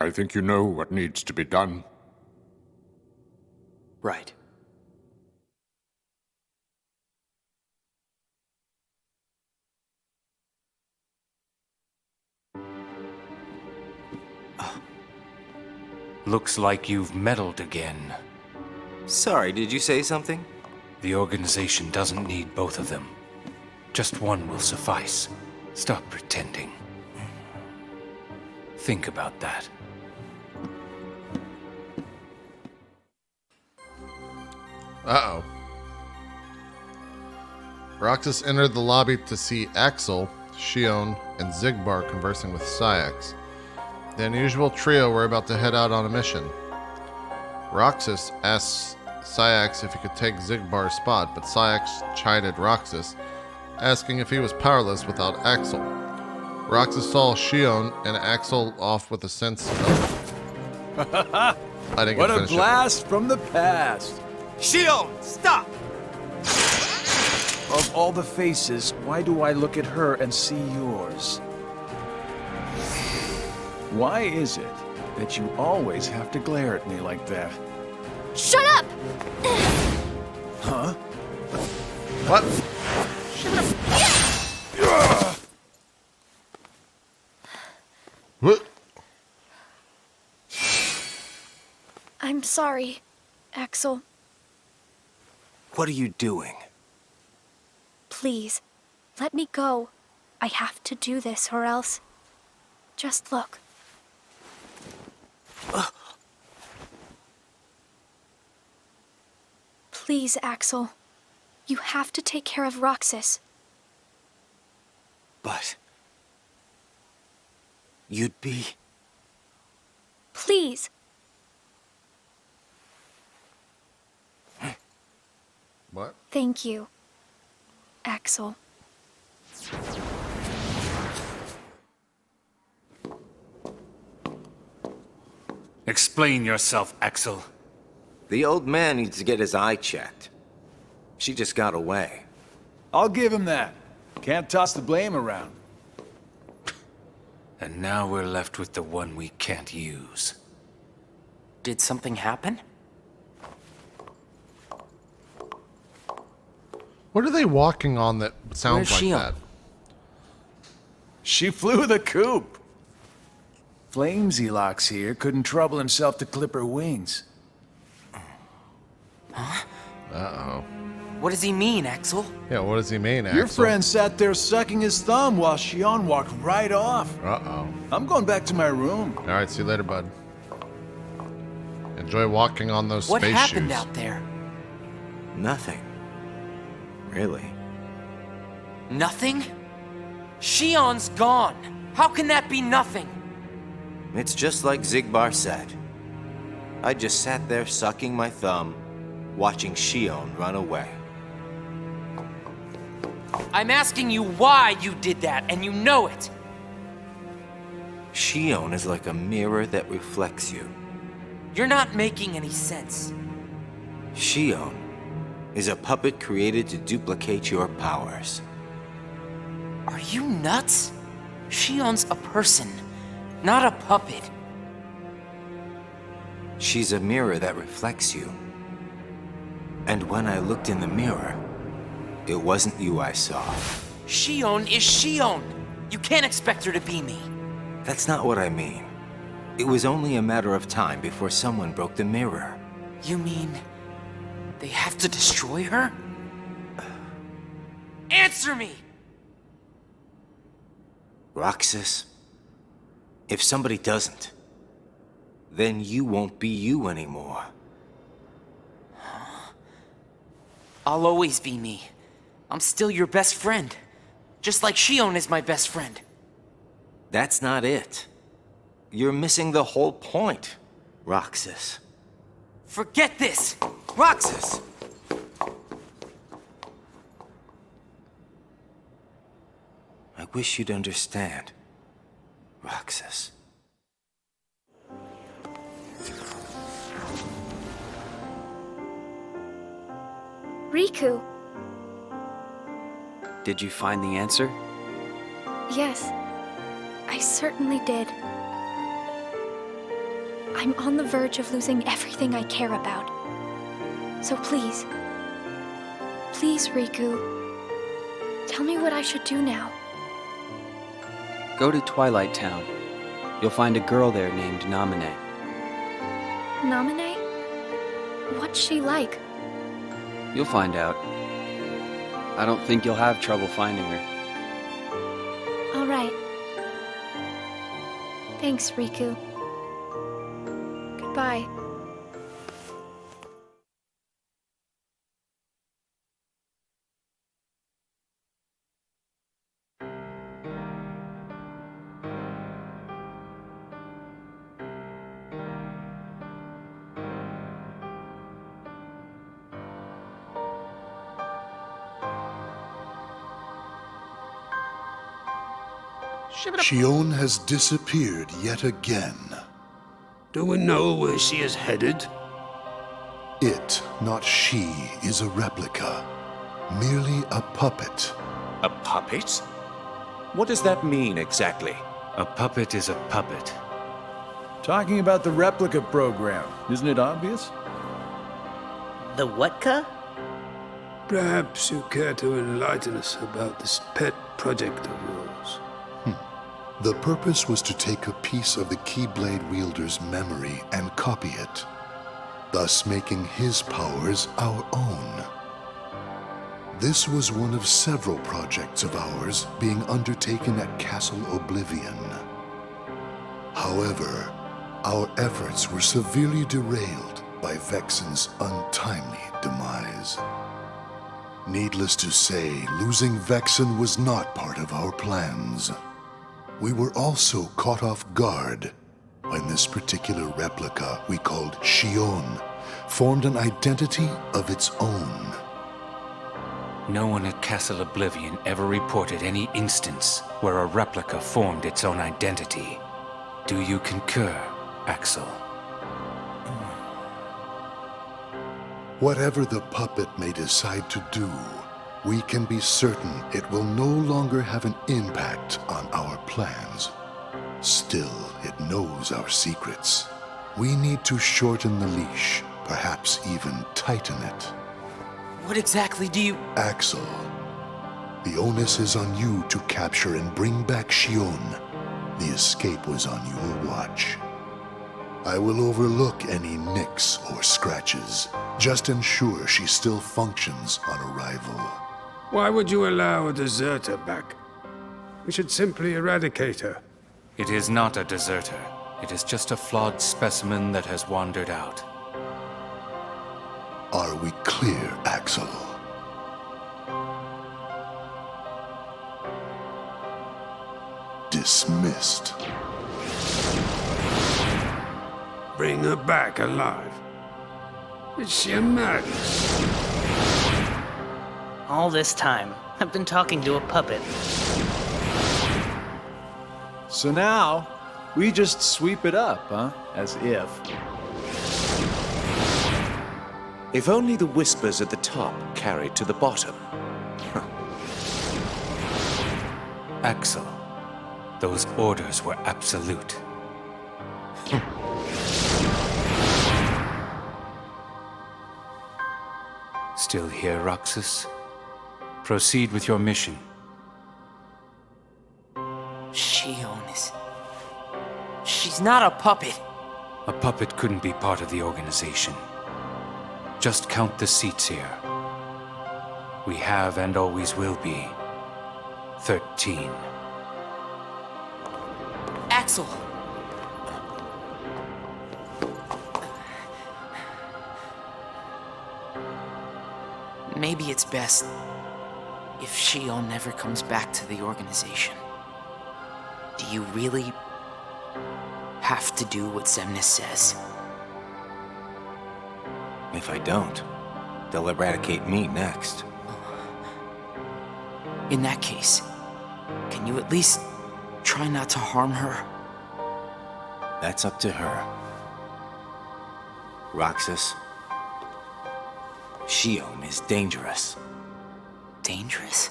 I think you know what needs to be done. Right. Looks like you've meddled again. Sorry, did you say something? The organization doesn't need both of them. Just one will suffice. Stop pretending. Think about that. Uh-oh. Roxas entered the lobby to see Axel, Shion, and Zigbar conversing with Sayax. The unusual trio were about to head out on a mission. Roxas asked Sayax if he could take Zigbar's spot, but Sayax chided Roxas, asking if he was powerless without Axel. Roxas saw Shion and Axel off with a sense of... I didn't What get to a finish it. blast from the past. Shion, stop! Of all the faces, why do I look at her and see yours? Why is it that you always have to glare at me like that? Shut up! Huh? What? What? I'm sorry, Axel. What are you doing? Please, let me go. I have to do this or else... Just look. Please, Axel. You have to take care of Roxas. But... you'd be... Please. What? Thank you, Axel. Explain yourself, Axel. The old man needs to get his eye checked. She just got away. I'll give him that. Can't toss the blame around. And now we're left with the one we can't use. Did something happen? What are they walking on that sounds Where's like she that? She flew the coop. Flamesy Locks here couldn't trouble himself to clip her wings. Uh-oh. What does he mean, Axel? Yeah, what does he mean, Axel? Your friend sat there sucking his thumb while Xion walked right off. Uh-oh. I'm going back to my room. All right, see you later, bud. Enjoy walking on those What space happened shoes. out there? Nothing. Really. Nothing? Xion's gone. How can that be nothing? It's just like Zigbar said. I just sat there sucking my thumb, watching Xion run away. I'm asking you why you did that, and you know it. Xion is like a mirror that reflects you. You're not making any sense. Xion is a puppet created to duplicate your powers. Are you nuts? Xion's a person, not a puppet. She's a mirror that reflects you. And when I looked in the mirror, it wasn't you I saw. Xion is Xion. You can't expect her to be me. That's not what I mean. It was only a matter of time before someone broke the mirror. You mean they have to destroy her? Answer me! Roxas, if somebody doesn't, then you won't be you anymore. I'll always be me. I'm still your best friend. Just like Xion is my best friend. That's not it. You're missing the whole point, Roxas. Forget this! Roxas! I wish you'd understand, Roxas. Riku. Did you find the answer? Yes, I certainly did. I'm on the verge of losing everything I care about. So please, Riku, tell me what I should do now. Go to Twilight Town. You'll find a girl there named Namine. Namine? What's she like? You'll find out. I don't think you'll have trouble finding her. All right. Thanks, Riku. Goodbye. Xion has disappeared yet again. Do we know where she is headed? It, not she, is a replica. Merely a puppet. A puppet? What does that mean exactly? A puppet is a puppet. Talking about the replica program, isn't it obvious? The what-ca? Perhaps you care to enlighten us about this pet project of yours. The purpose was to take a piece of the Keyblade wielder's memory and copy it, thus making his powers our own. This was one of several projects of ours being undertaken at Castle Oblivion. However, our efforts were severely derailed by Vexen's untimely demise. Needless to say, losing Vexen was not part of our plans. We were also caught off guard when this particular replica we called Shion formed an identity of its own. No one at Castle Oblivion ever reported any instance where a replica formed its own identity. Do you concur, Axel? Whatever the puppet may decide to do, we can be certain it will no longer have an impact on our plans. Still, it knows our secrets. We need to shorten the leash, perhaps even tighten it. What exactly do you... Axel, the onus is on you to capture and bring back Shion. The escape was on your watch. I will overlook any nicks or scratches. Just ensure she still functions on arrival. Why would you allow a deserter back? We should simply eradicate her. It is not a deserter. It is just a flawed specimen that has wandered out. Are we clear, Axel? Dismissed. Bring her back alive. Is she a madness? All this time, I've been talking to a puppet. So now, we just sweep it up, huh? As if. If only the whispers at the top carried to the bottom. Axel, those orders were absolute. Still here, Roxas? Proceed with your mission. Shion is... She's not a puppet. A puppet couldn't be part of the organization. Just count the seats here. We have and always will be 13. Axel! Maybe it's best if Shion never comes back to the organization. Do you really have to do what Xemnas says? If I don't, they'll eradicate me next. In that case, can you at least try not to harm her? That's up to her. Roxas, Shion is dangerous. Dangerous?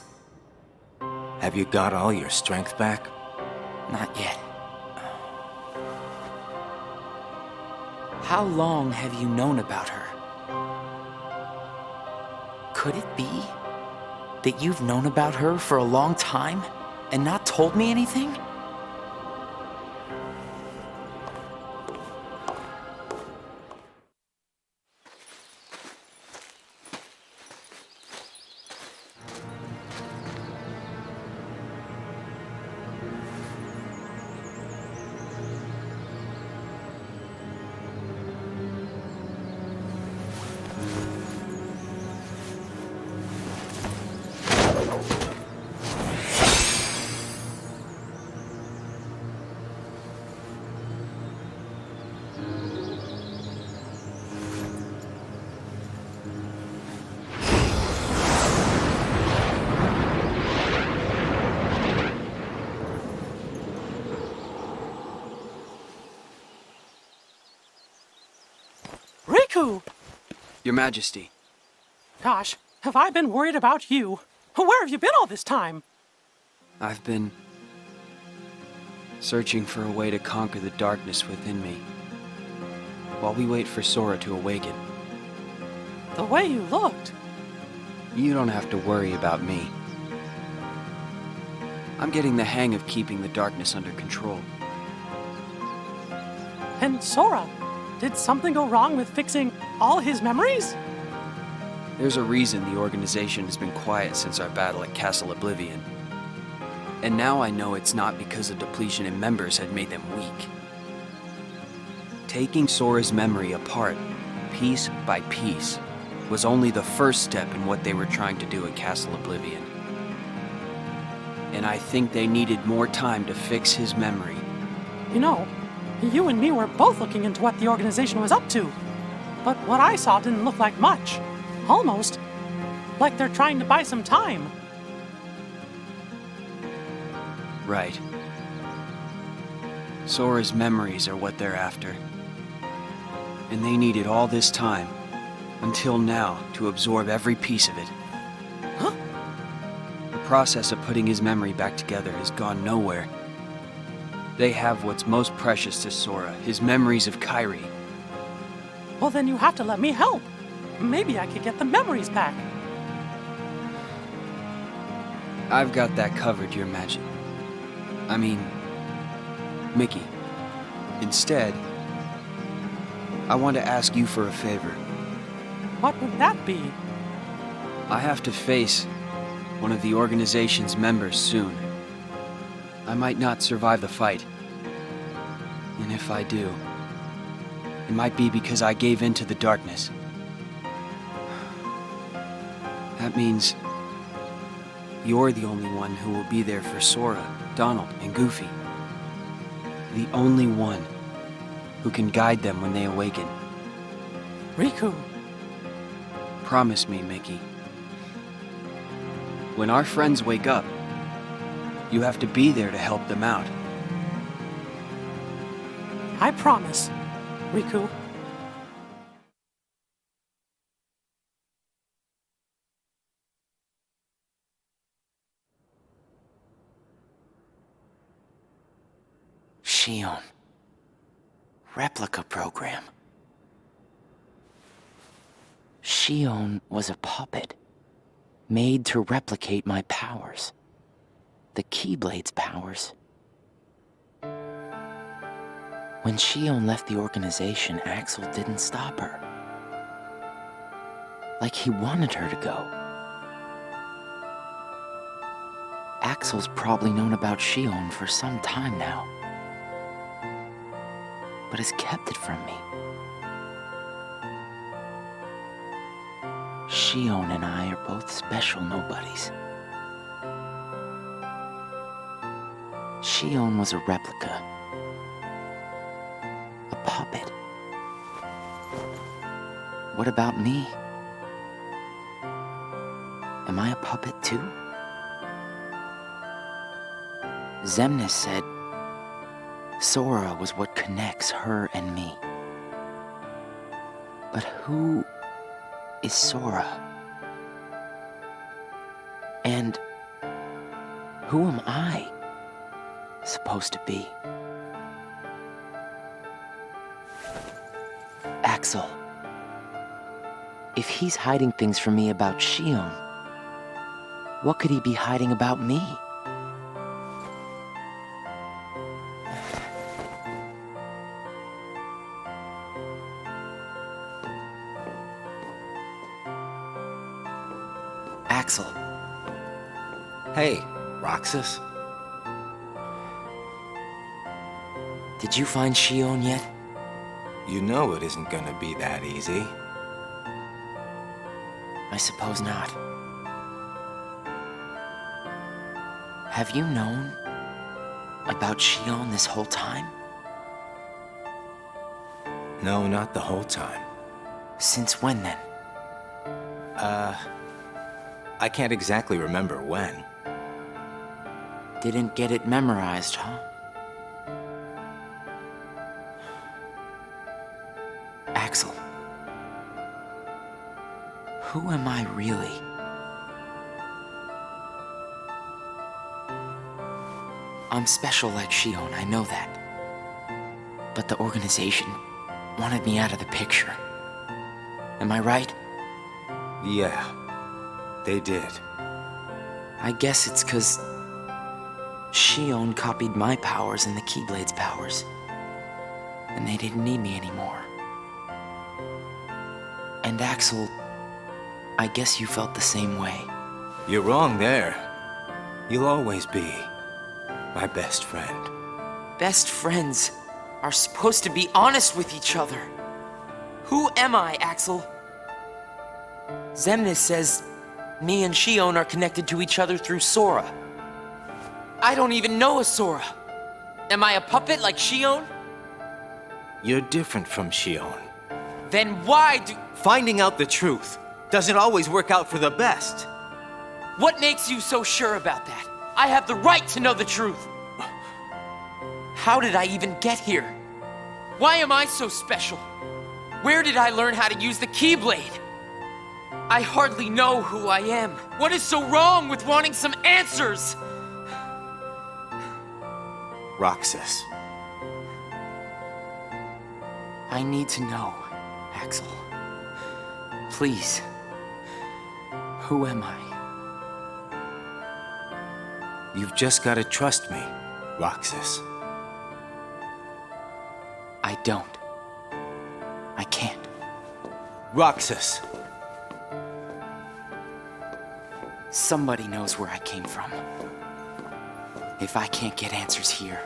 Have you got all your strength back? Not yet. How long have you known about her? Could it be that you've known about her for a long time and not told me anything? Your Majesty. Gosh, Have I been worried about you? Where have you been all this time? I've been searching for a way to conquer the darkness within me, while we wait for Sora to awaken. The way you looked. You don't have to worry about me. I'm getting the hang of keeping the darkness under control. And Sora, did something go wrong with fixing all his memories? There's a reason the organization has been quiet since our battle at Castle Oblivion. And now I know it's not because a depletion in members had made them weak. Taking Sora's memory apart, piece by piece, was only the first step in what they were trying to do at Castle Oblivion. And I think they needed more time to fix his memory. You know, you and me were both looking into what the organization was up to. But what I saw didn't look like much. Almost like they're trying to buy some time. Right. Sora's memories are what they're after. And they needed all this time, until now, to absorb every piece of it. Huh? The process of putting his memory back together has gone nowhere. They have what's most precious to Sora, his memories of Kairi. Well, then you have to let me help. Maybe I could get the memories back. I've got that covered, your magic. I mean, Mickey. Instead, I want to ask you for a favor. What would that be? I have to face one of the organization's members soon. I might not survive the fight. And if I do, it might be because I gave in to the darkness. That means you're the only one who will be there for Sora, Donald, and Goofy. The only one who can guide them when they awaken. Riku. Promise me, Mickey. When our friends wake up, you have to be there to help them out. I promise, Riku. Shion. Replica program. Shion was a puppet, made to replicate my powers. The Keyblade's powers. When Shion left the organization, Axel didn't stop her. Like he wanted her to go. Axel's probably known about Shion for some time now, but has kept it from me. Shion and I are both special nobodies. Shion was a replica. A puppet. What about me? Am I a puppet too? Xemnas said Sora was what connects her and me. But who is Sora? And who am I supposed to be? Axel. If he's hiding things from me about Shion, what could he be hiding about me? Axel. Hey, Roxas. Did you find Shion yet? You know it isn't gonna be that easy. I suppose not. Have you known about Shion this whole time? No, not the whole time. Since when then? I can't exactly remember when. Didn't get it memorized, huh? Axel. Who am I really? I'm special like Shion, I know that. But the organization wanted me out of the picture. Am I right? Yeah, they did. I guess it's 'cause Shion copied my powers and the Keyblade's powers. And they didn't need me anymore. And Axel, I guess you felt the same way. You're wrong there. You'll always be my best friend. Best friends are supposed to be honest with each other. Who am I, Axel? Xemnas says me and Shion are connected to each other through Sora. I don't even know a Sora. Am I a puppet like Shion? You're different from Shion. Then why do... Finding out the truth doesn't always work out for the best. What makes you so sure about that? I have the right to know the truth. How did I even get here? Why am I so special? Where did I learn how to use the Keyblade? I hardly know who I am. What is so wrong with wanting some answers? Roxas. I need to know, Axel. Please. Who am I? You've just gotta trust me, Roxas. I don't. I can't. Roxas! Somebody knows where I came from. If I can't get answers here,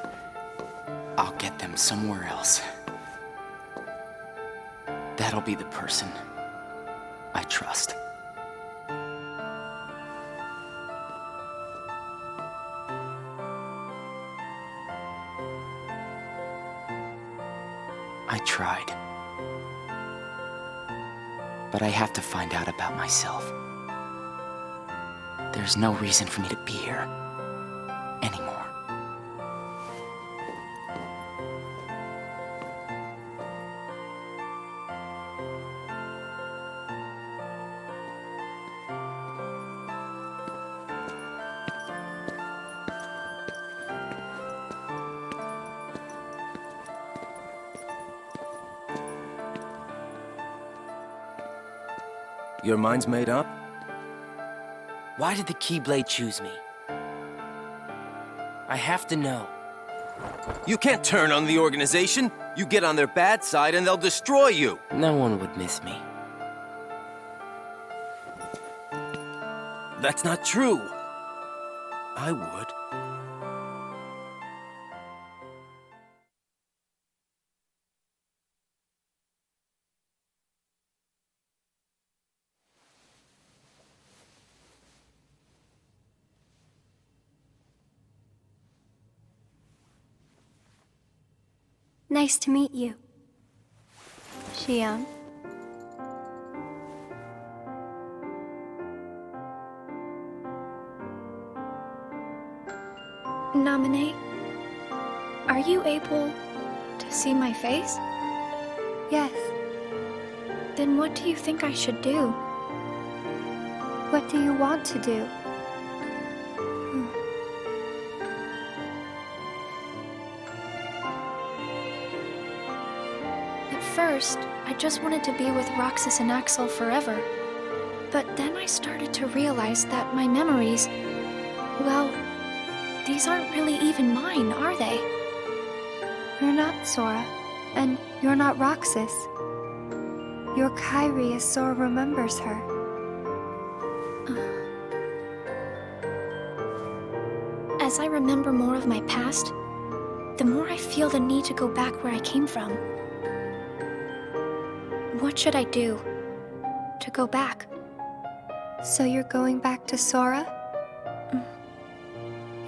I'll get them somewhere else. That'll be the person I trust. I tried. But I have to find out about myself. There's no reason for me to be here anymore. Your mind's made up? Why did the Keyblade choose me? I have to know. You can't turn on the organization. You get on their bad side and they'll destroy you. No one would miss me. That's not true. I would. Nice to meet you, Shion. Naminé, are you able to see my face? Yes. Then what do you think I should do? What do you want to do? At first, I just wanted to be with Roxas and Axel forever. But then I started to realize that my memories, well, these aren't really even mine, are they? You're not Sora, and you're not Roxas. You're Kairi as Sora remembers her. As I remember more of my past, the more I feel the need to go back where I came from. What should I do to go back? So you're going back to Sora?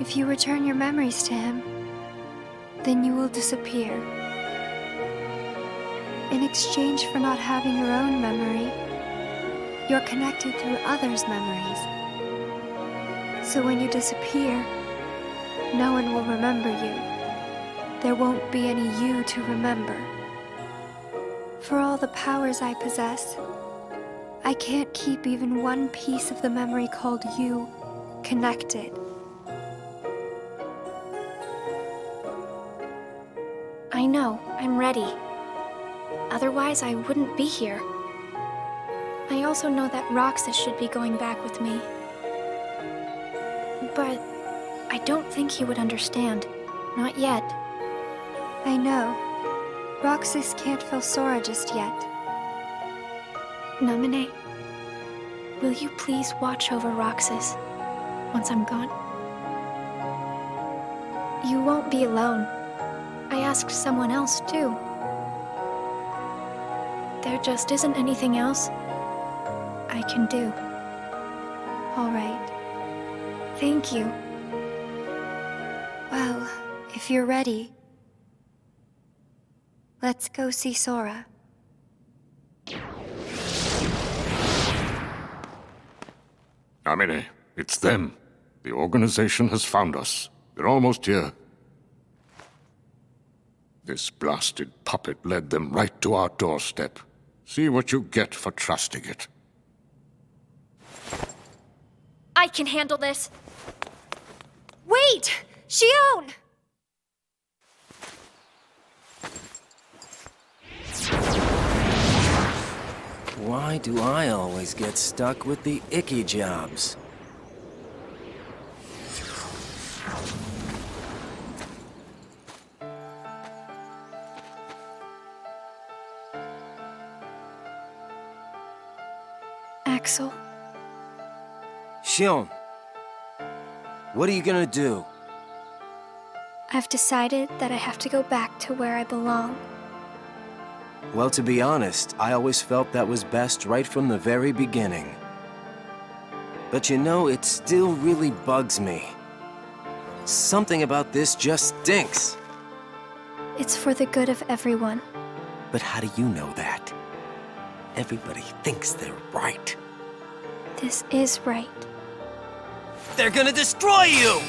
If you return your memories to him, then you will disappear. In exchange for not having your own memory, you're connected through others' memories. So when you disappear, no one will remember you. There won't be any you to remember. For all the powers I possess, I can't keep even one piece of the memory called you connected. I know, I'm ready. Otherwise, I wouldn't be here. I also know that Roxas should be going back with me. But I don't think he would understand. Not yet. I know. Roxas can't feel Sora just yet. Namine, will you please watch over Roxas once I'm gone? You won't be alone. I asked someone else, too. There just isn't anything else I can do. All right. Thank you. Well, if you're ready, let's go see Sora. Amine, it's them. The organization has found us. They're almost here. This blasted puppet led them right to our doorstep. See what you get for trusting it. I can handle this. Wait! Xion! Why do I always get stuck with the icky jobs? Axel, Xion, what are you gonna do? I've decided that I have to go back to where I belong. Well, to be honest, I always felt that was best right from the very beginning. But you know, it still really bugs me. Something about this just stinks. It's for the good of everyone. But how do you know that? Everybody thinks they're right. This is right. They're gonna destroy you!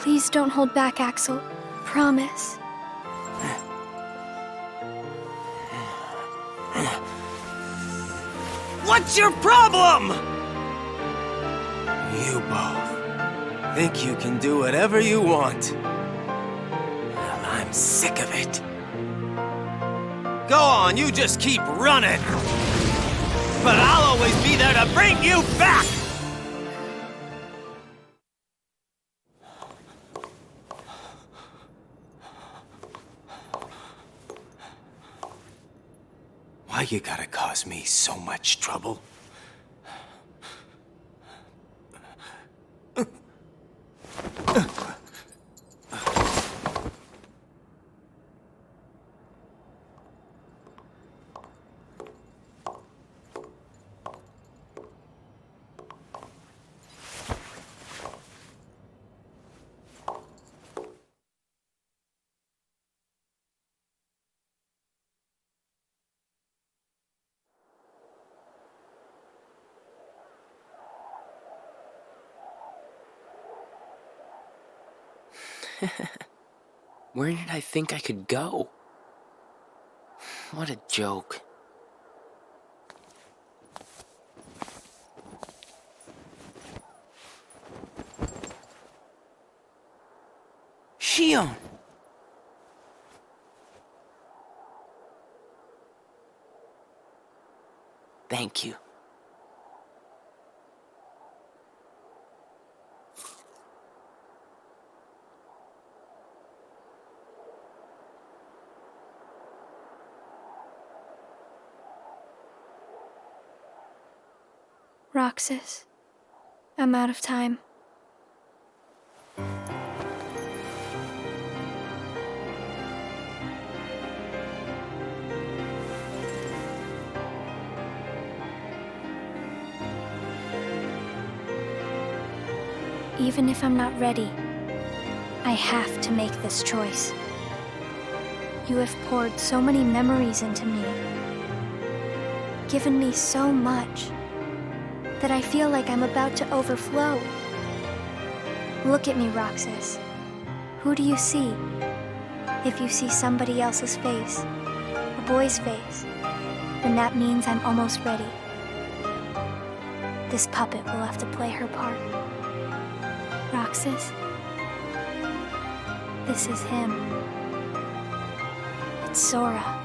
Please don't hold back, Axel. Promise. What's your problem? You both think you can do whatever you want. Well, I'm sick of it. Go on, you just keep running. But I'll always be there to bring you back! Why you gotta cause me so much trouble? Where did I think I could go? What a joke. Xion! Thank you. Roxas, I'm out of time. Even if I'm not ready, I have to make this choice. You have poured so many memories into me, given me so much, that I feel like I'm about to overflow. Look at me, Roxas. Who do you see? If you see somebody else's face, a boy's face, then that means I'm almost ready. This puppet will have to play her part. Roxas, This is him. It's Sora.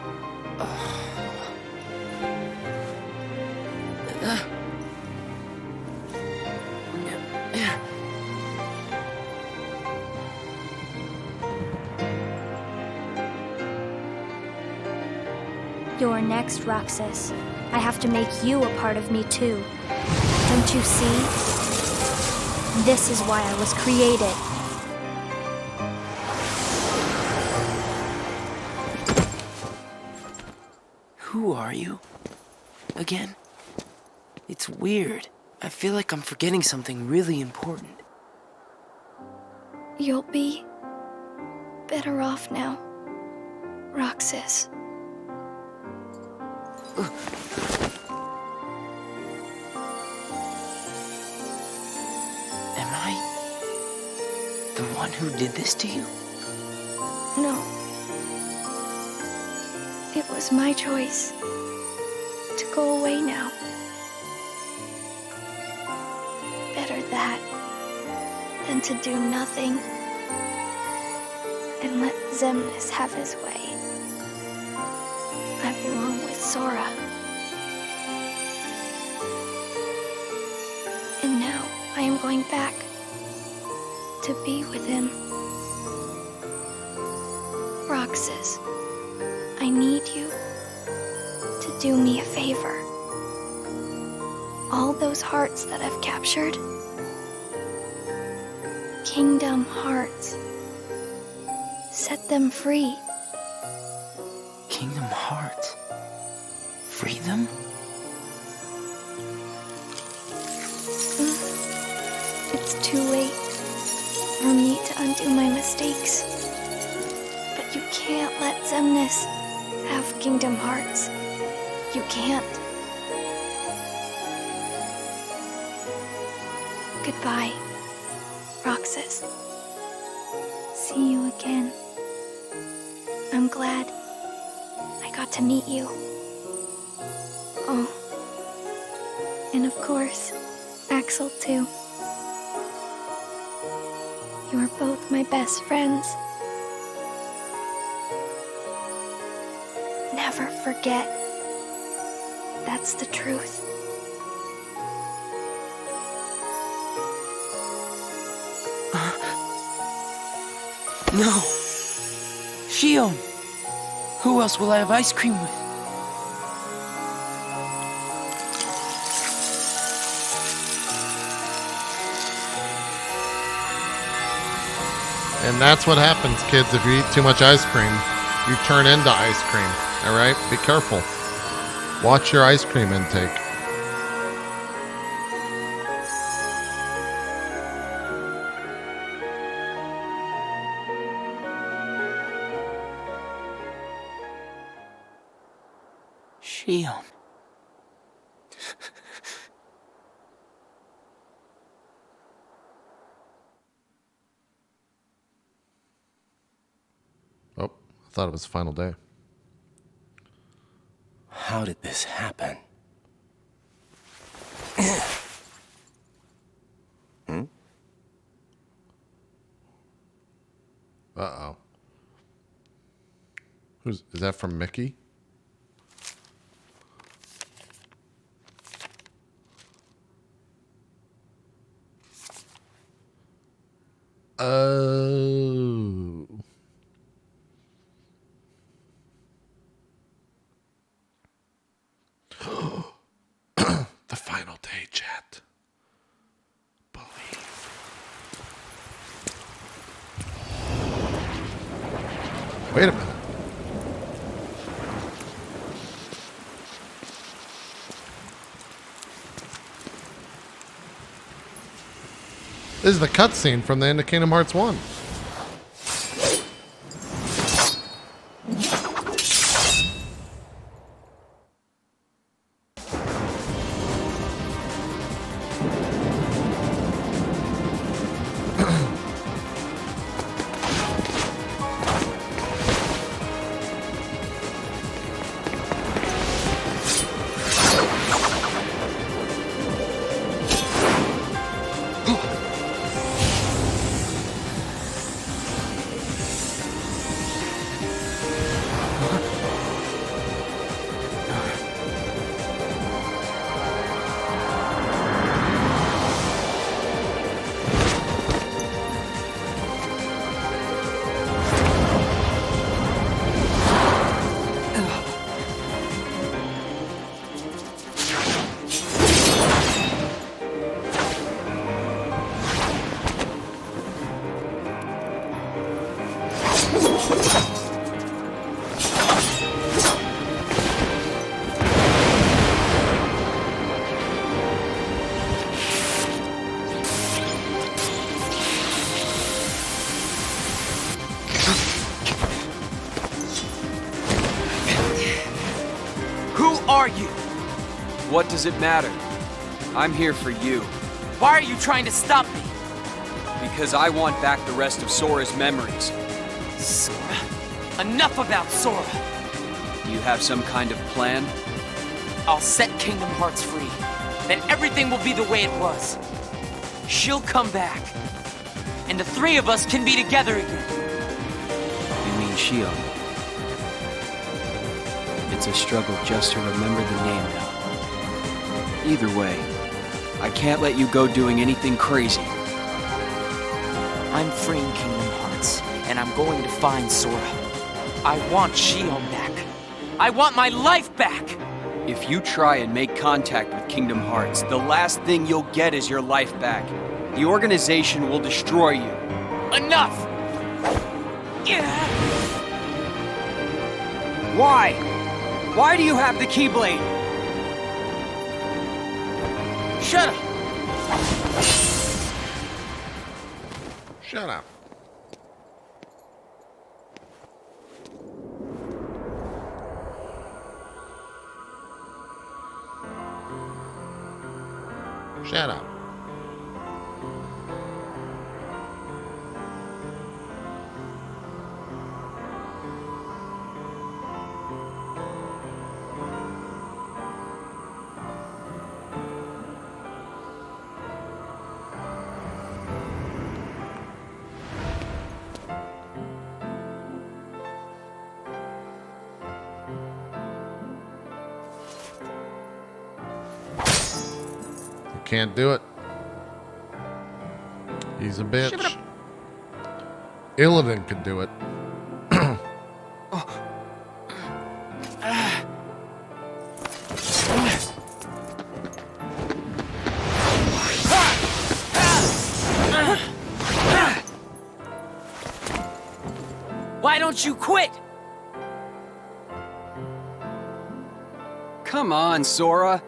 You're next, Roxas. I have to make you a part of me too. Don't you see? This is why I was created. Who are you? Again? It's weird. I feel like I'm forgetting something really important. You'll be better off now, Roxas. Am I the one who did this to you? No. It was my choice to go away now. Better that than to do nothing and let Xemnas have his way. I belong with Sora. And now I am going back to be with him. Roxas, I need you to do me a favor. All those hearts that I've captured, Kingdom Hearts, set them free. Kingdom Hearts? Free them? It's too late for me to undo my mistakes. But you can't let Xemnas have Kingdom Hearts. You can't. Goodbye, Roxas. See you again. I'm glad I got to meet you. Oh, and of course, Axel too. You are both my best friends. Never forget. That's the truth. No! Shion! Who else will I have ice cream with? And that's what happens, kids, if you eat too much ice cream. You turn into ice cream, alright? Be careful. Watch your ice cream intake. Shion. Oh, I thought it was the final day. How did this happen? Uh-oh. Is that from Mickey? Oh. The final day, chat. Wait a minute. This is the cutscene from the end of Kingdom Hearts 1. are you? What does it matter? I'm here for you. Why are you trying to stop me? Because I want back the rest of Sora's memories. Sora? Enough about Sora! You have some kind of plan? I'll set Kingdom Hearts free. Then everything will be the way it was. She'll come back. And the three of us can be together again. You mean Shion? It's a struggle just to remember the name now. Either way, I can't let you go doing anything crazy. I'm freeing Kingdom Hearts, and I'm going to find Sora. I want Shion back. I want my life back! If you try and make contact with Kingdom Hearts, the last thing you'll get is your life back. The organization will destroy you. Enough! Why? Why do you have the Keyblade? Shut up! Shut up. Shut up. Can't do it. He's a bitch. Illidan could do it. Why don't you quit? Come on, Sora.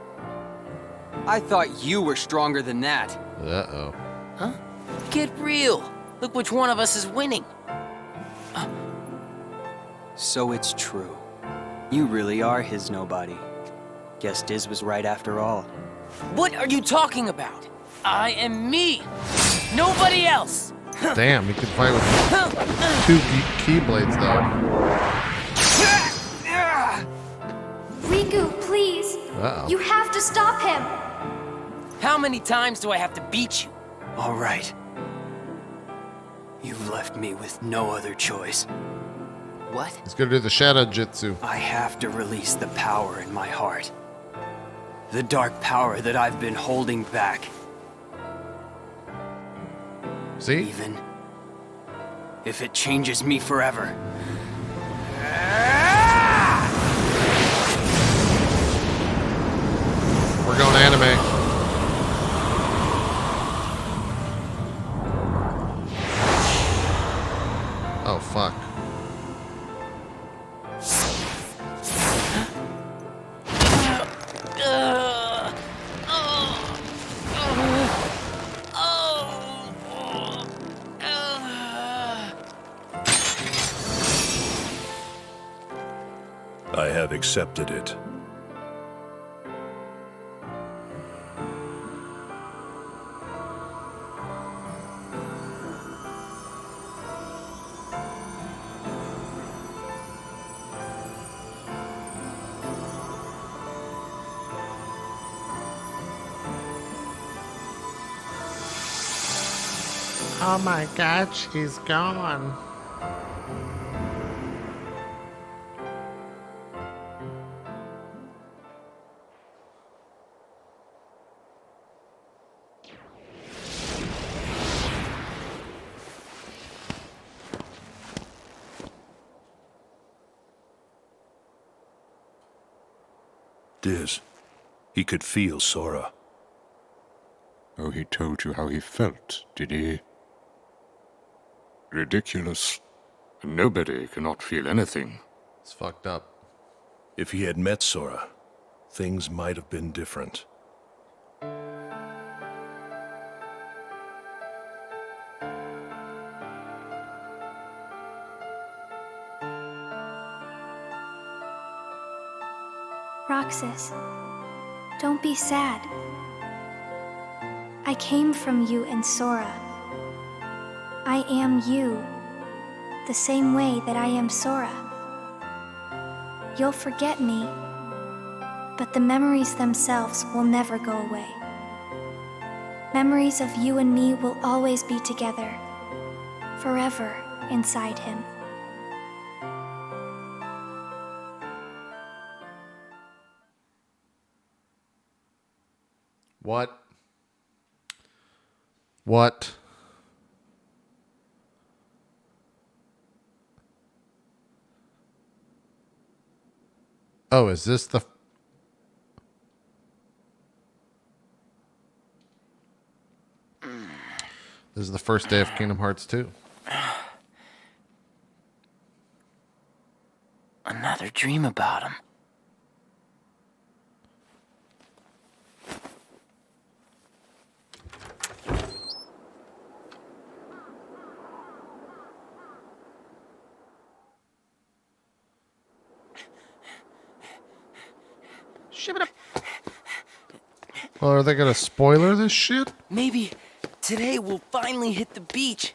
I thought you were stronger than that. Uh-oh. Huh? Get real. Look which one of us is winning. So it's true. You really are his nobody. Guess Diz was right after all. What are you talking about? I am me. Nobody else. Damn, he could fight with two Keyblades, though. Riku, please. Uh-oh. You have to stop him. How many times do I have to beat you? All right. You've left me with no other choice. What? He's gonna do the Shadow Jutsu. I have to release the power in my heart. The dark power that I've been holding back. See? Even if it changes me forever. We're going anime. Oh, fuck. I have accepted it. Oh my god, she's gone. Diz, he could feel Sora. Oh, he told you how he felt, did he? Ridiculous. Nobody cannot feel anything. It's fucked up. If he had met Sora, things might have been different. Roxas, don't be sad. I came from you and Sora. I am you, the same way that I am Sora. You'll forget me, but the memories themselves will never go away. Memories of you and me will always be together, forever inside him. What? What? Oh, is this the... This is the first day of Kingdom Hearts 2. Another dream about him. Well, are they gonna spoiler this shit? Maybe today we'll finally hit the beach.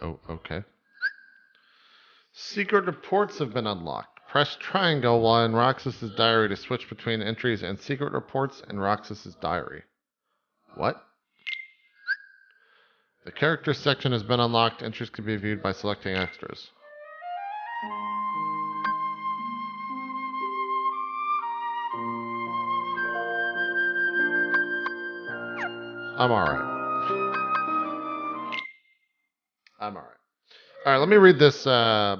Oh, okay. Secret reports have been unlocked. Press triangle while in Roxas's diary to switch between entries and secret reports in Roxas's diary. What? The characters section has been unlocked. Entries can be viewed by selecting extras. I'm alright. I'm alright. Alright, let me read this, Let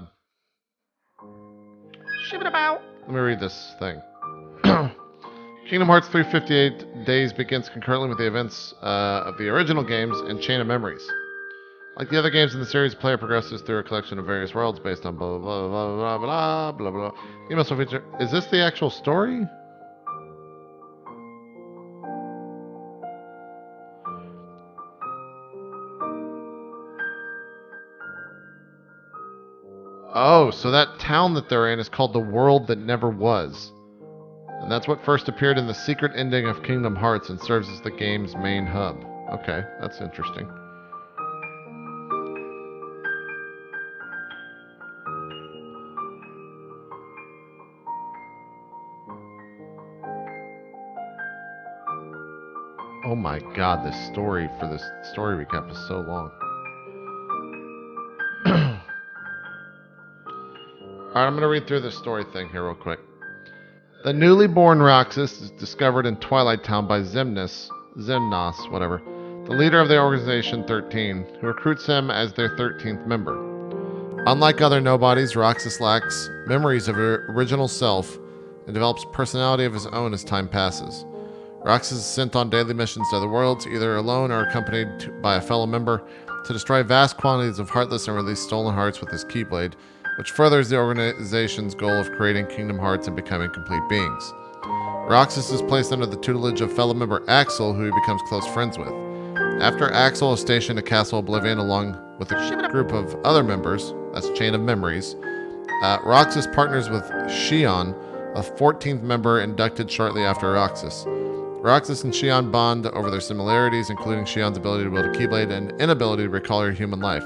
me read this thing. Kingdom Hearts 358 Days begins concurrently with the events of the original games and Chain of Memories. Like the other games in the series, the player progresses through a collection of various worlds based on blah blah blah blah blah blah blah blah. You must feature. Is this the actual story? Oh, so that town that they're in is called the World That Never Was. And that's what first appeared in the secret ending of Kingdom Hearts and serves as the game's main hub. Okay, that's interesting. Oh my god, this story for this story recap is so long. Alright, I'm going to read through this story thing here real quick. The newly born Roxas is discovered in Twilight Town by Xemnas, whatever, the leader of the Organization 13, who recruits him as their 13th member. Unlike other nobodies, Roxas lacks memories of her original self and develops personality of his own as time passes. Roxas is sent on daily missions to other worlds, either alone or accompanied by a fellow member, to destroy vast quantities of heartless and release stolen hearts with his Keyblade, which furthers the organization's goal of creating Kingdom Hearts and becoming complete beings. Roxas is placed under the tutelage of fellow member Axel, who he becomes close friends with. After Axel is stationed at Castle Oblivion along with a group of other members, that's Chain of Memories, Roxas partners with Xion, a 14th member inducted shortly after Roxas. Roxas and Xion bond over their similarities, including Xion's ability to wield a Keyblade and inability to recall her human life.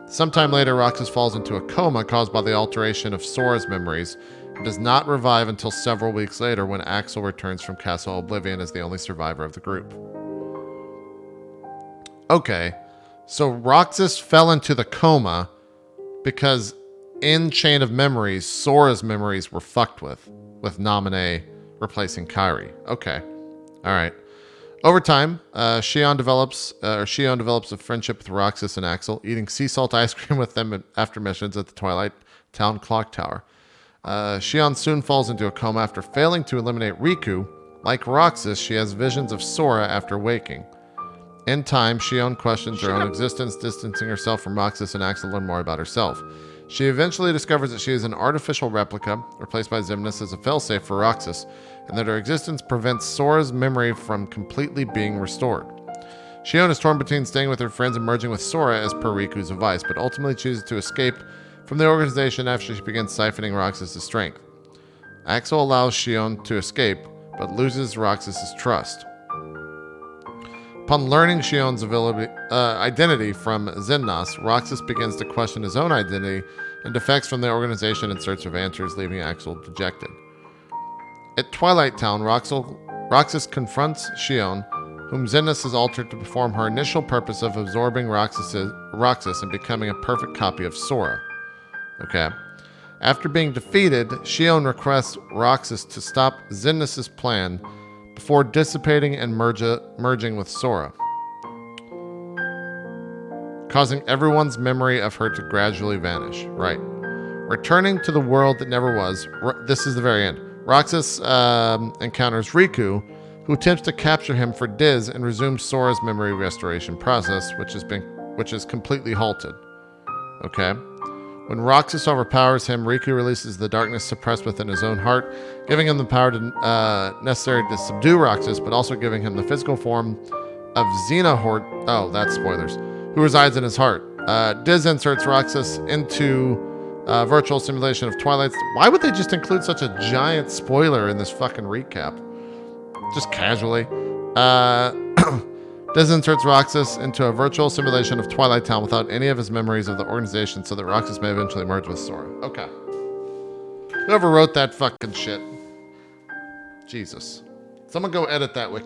Sometime later, Roxas falls into a coma caused by the alteration of Sora's memories and does not revive until several weeks later when Axel returns from Castle Oblivion as the only survivor of the group. Okay, so Roxas fell into the coma because in Chain of Memories, Sora's memories were fucked with Naminé replacing Kairi. Okay, alright. Over time, Xion develops a friendship with Roxas and Axel, eating sea salt ice cream with them after missions at the Twilight Town Clock Tower. Xion soon falls into a coma after failing to eliminate Riku. Like Roxas, she has visions of Sora after waking. In time, Xion questions her own existence, distancing herself from Roxas and Axel to learn more about herself. She eventually discovers that she is an artificial replica, replaced by Xemnas as a failsafe for Roxas, and that her existence prevents Sora's memory from completely being restored. Xion is torn between staying with her friends and merging with Sora as per Riku's advice, but ultimately chooses to escape from the organization after she begins siphoning Roxas' strength. Axel allows Xion to escape, but loses Roxas' trust. Upon learning Xion's identity from Xemnas, Roxas begins to question his own identity and defects from the organization in search of answers, leaving Axel dejected. At Twilight Town, Roxas confronts Xion, whom Xemnas has altered to perform her initial purpose of absorbing Roxas and becoming a perfect copy of Sora. Okay. After being defeated, Xion requests Roxas to stop Xemnas' plan before dissipating and merging with Sora, causing everyone's memory of her to gradually vanish. Right. Returning to the world that never was, this is the very end. Roxas encounters Riku, who attempts to capture him for Diz and resumes Sora's memory restoration process, which is completely halted. Okay. When Roxas overpowers him, Riku releases the darkness suppressed within his own heart, giving him the power necessary to subdue Roxas, but also giving him the physical form of Xenohort. Oh, that's spoilers. Who resides in his heart. Diz inserts Roxas into virtual simulation of Twilight. Why would they just include such a giant spoiler in this fucking recap? Just casually. This inserts Roxas into a virtual simulation of Twilight Town without any of his memories of the organization so that Roxas may eventually merge with Sora. Okay. Whoever wrote that fucking shit. Jesus. Someone go edit that wiki.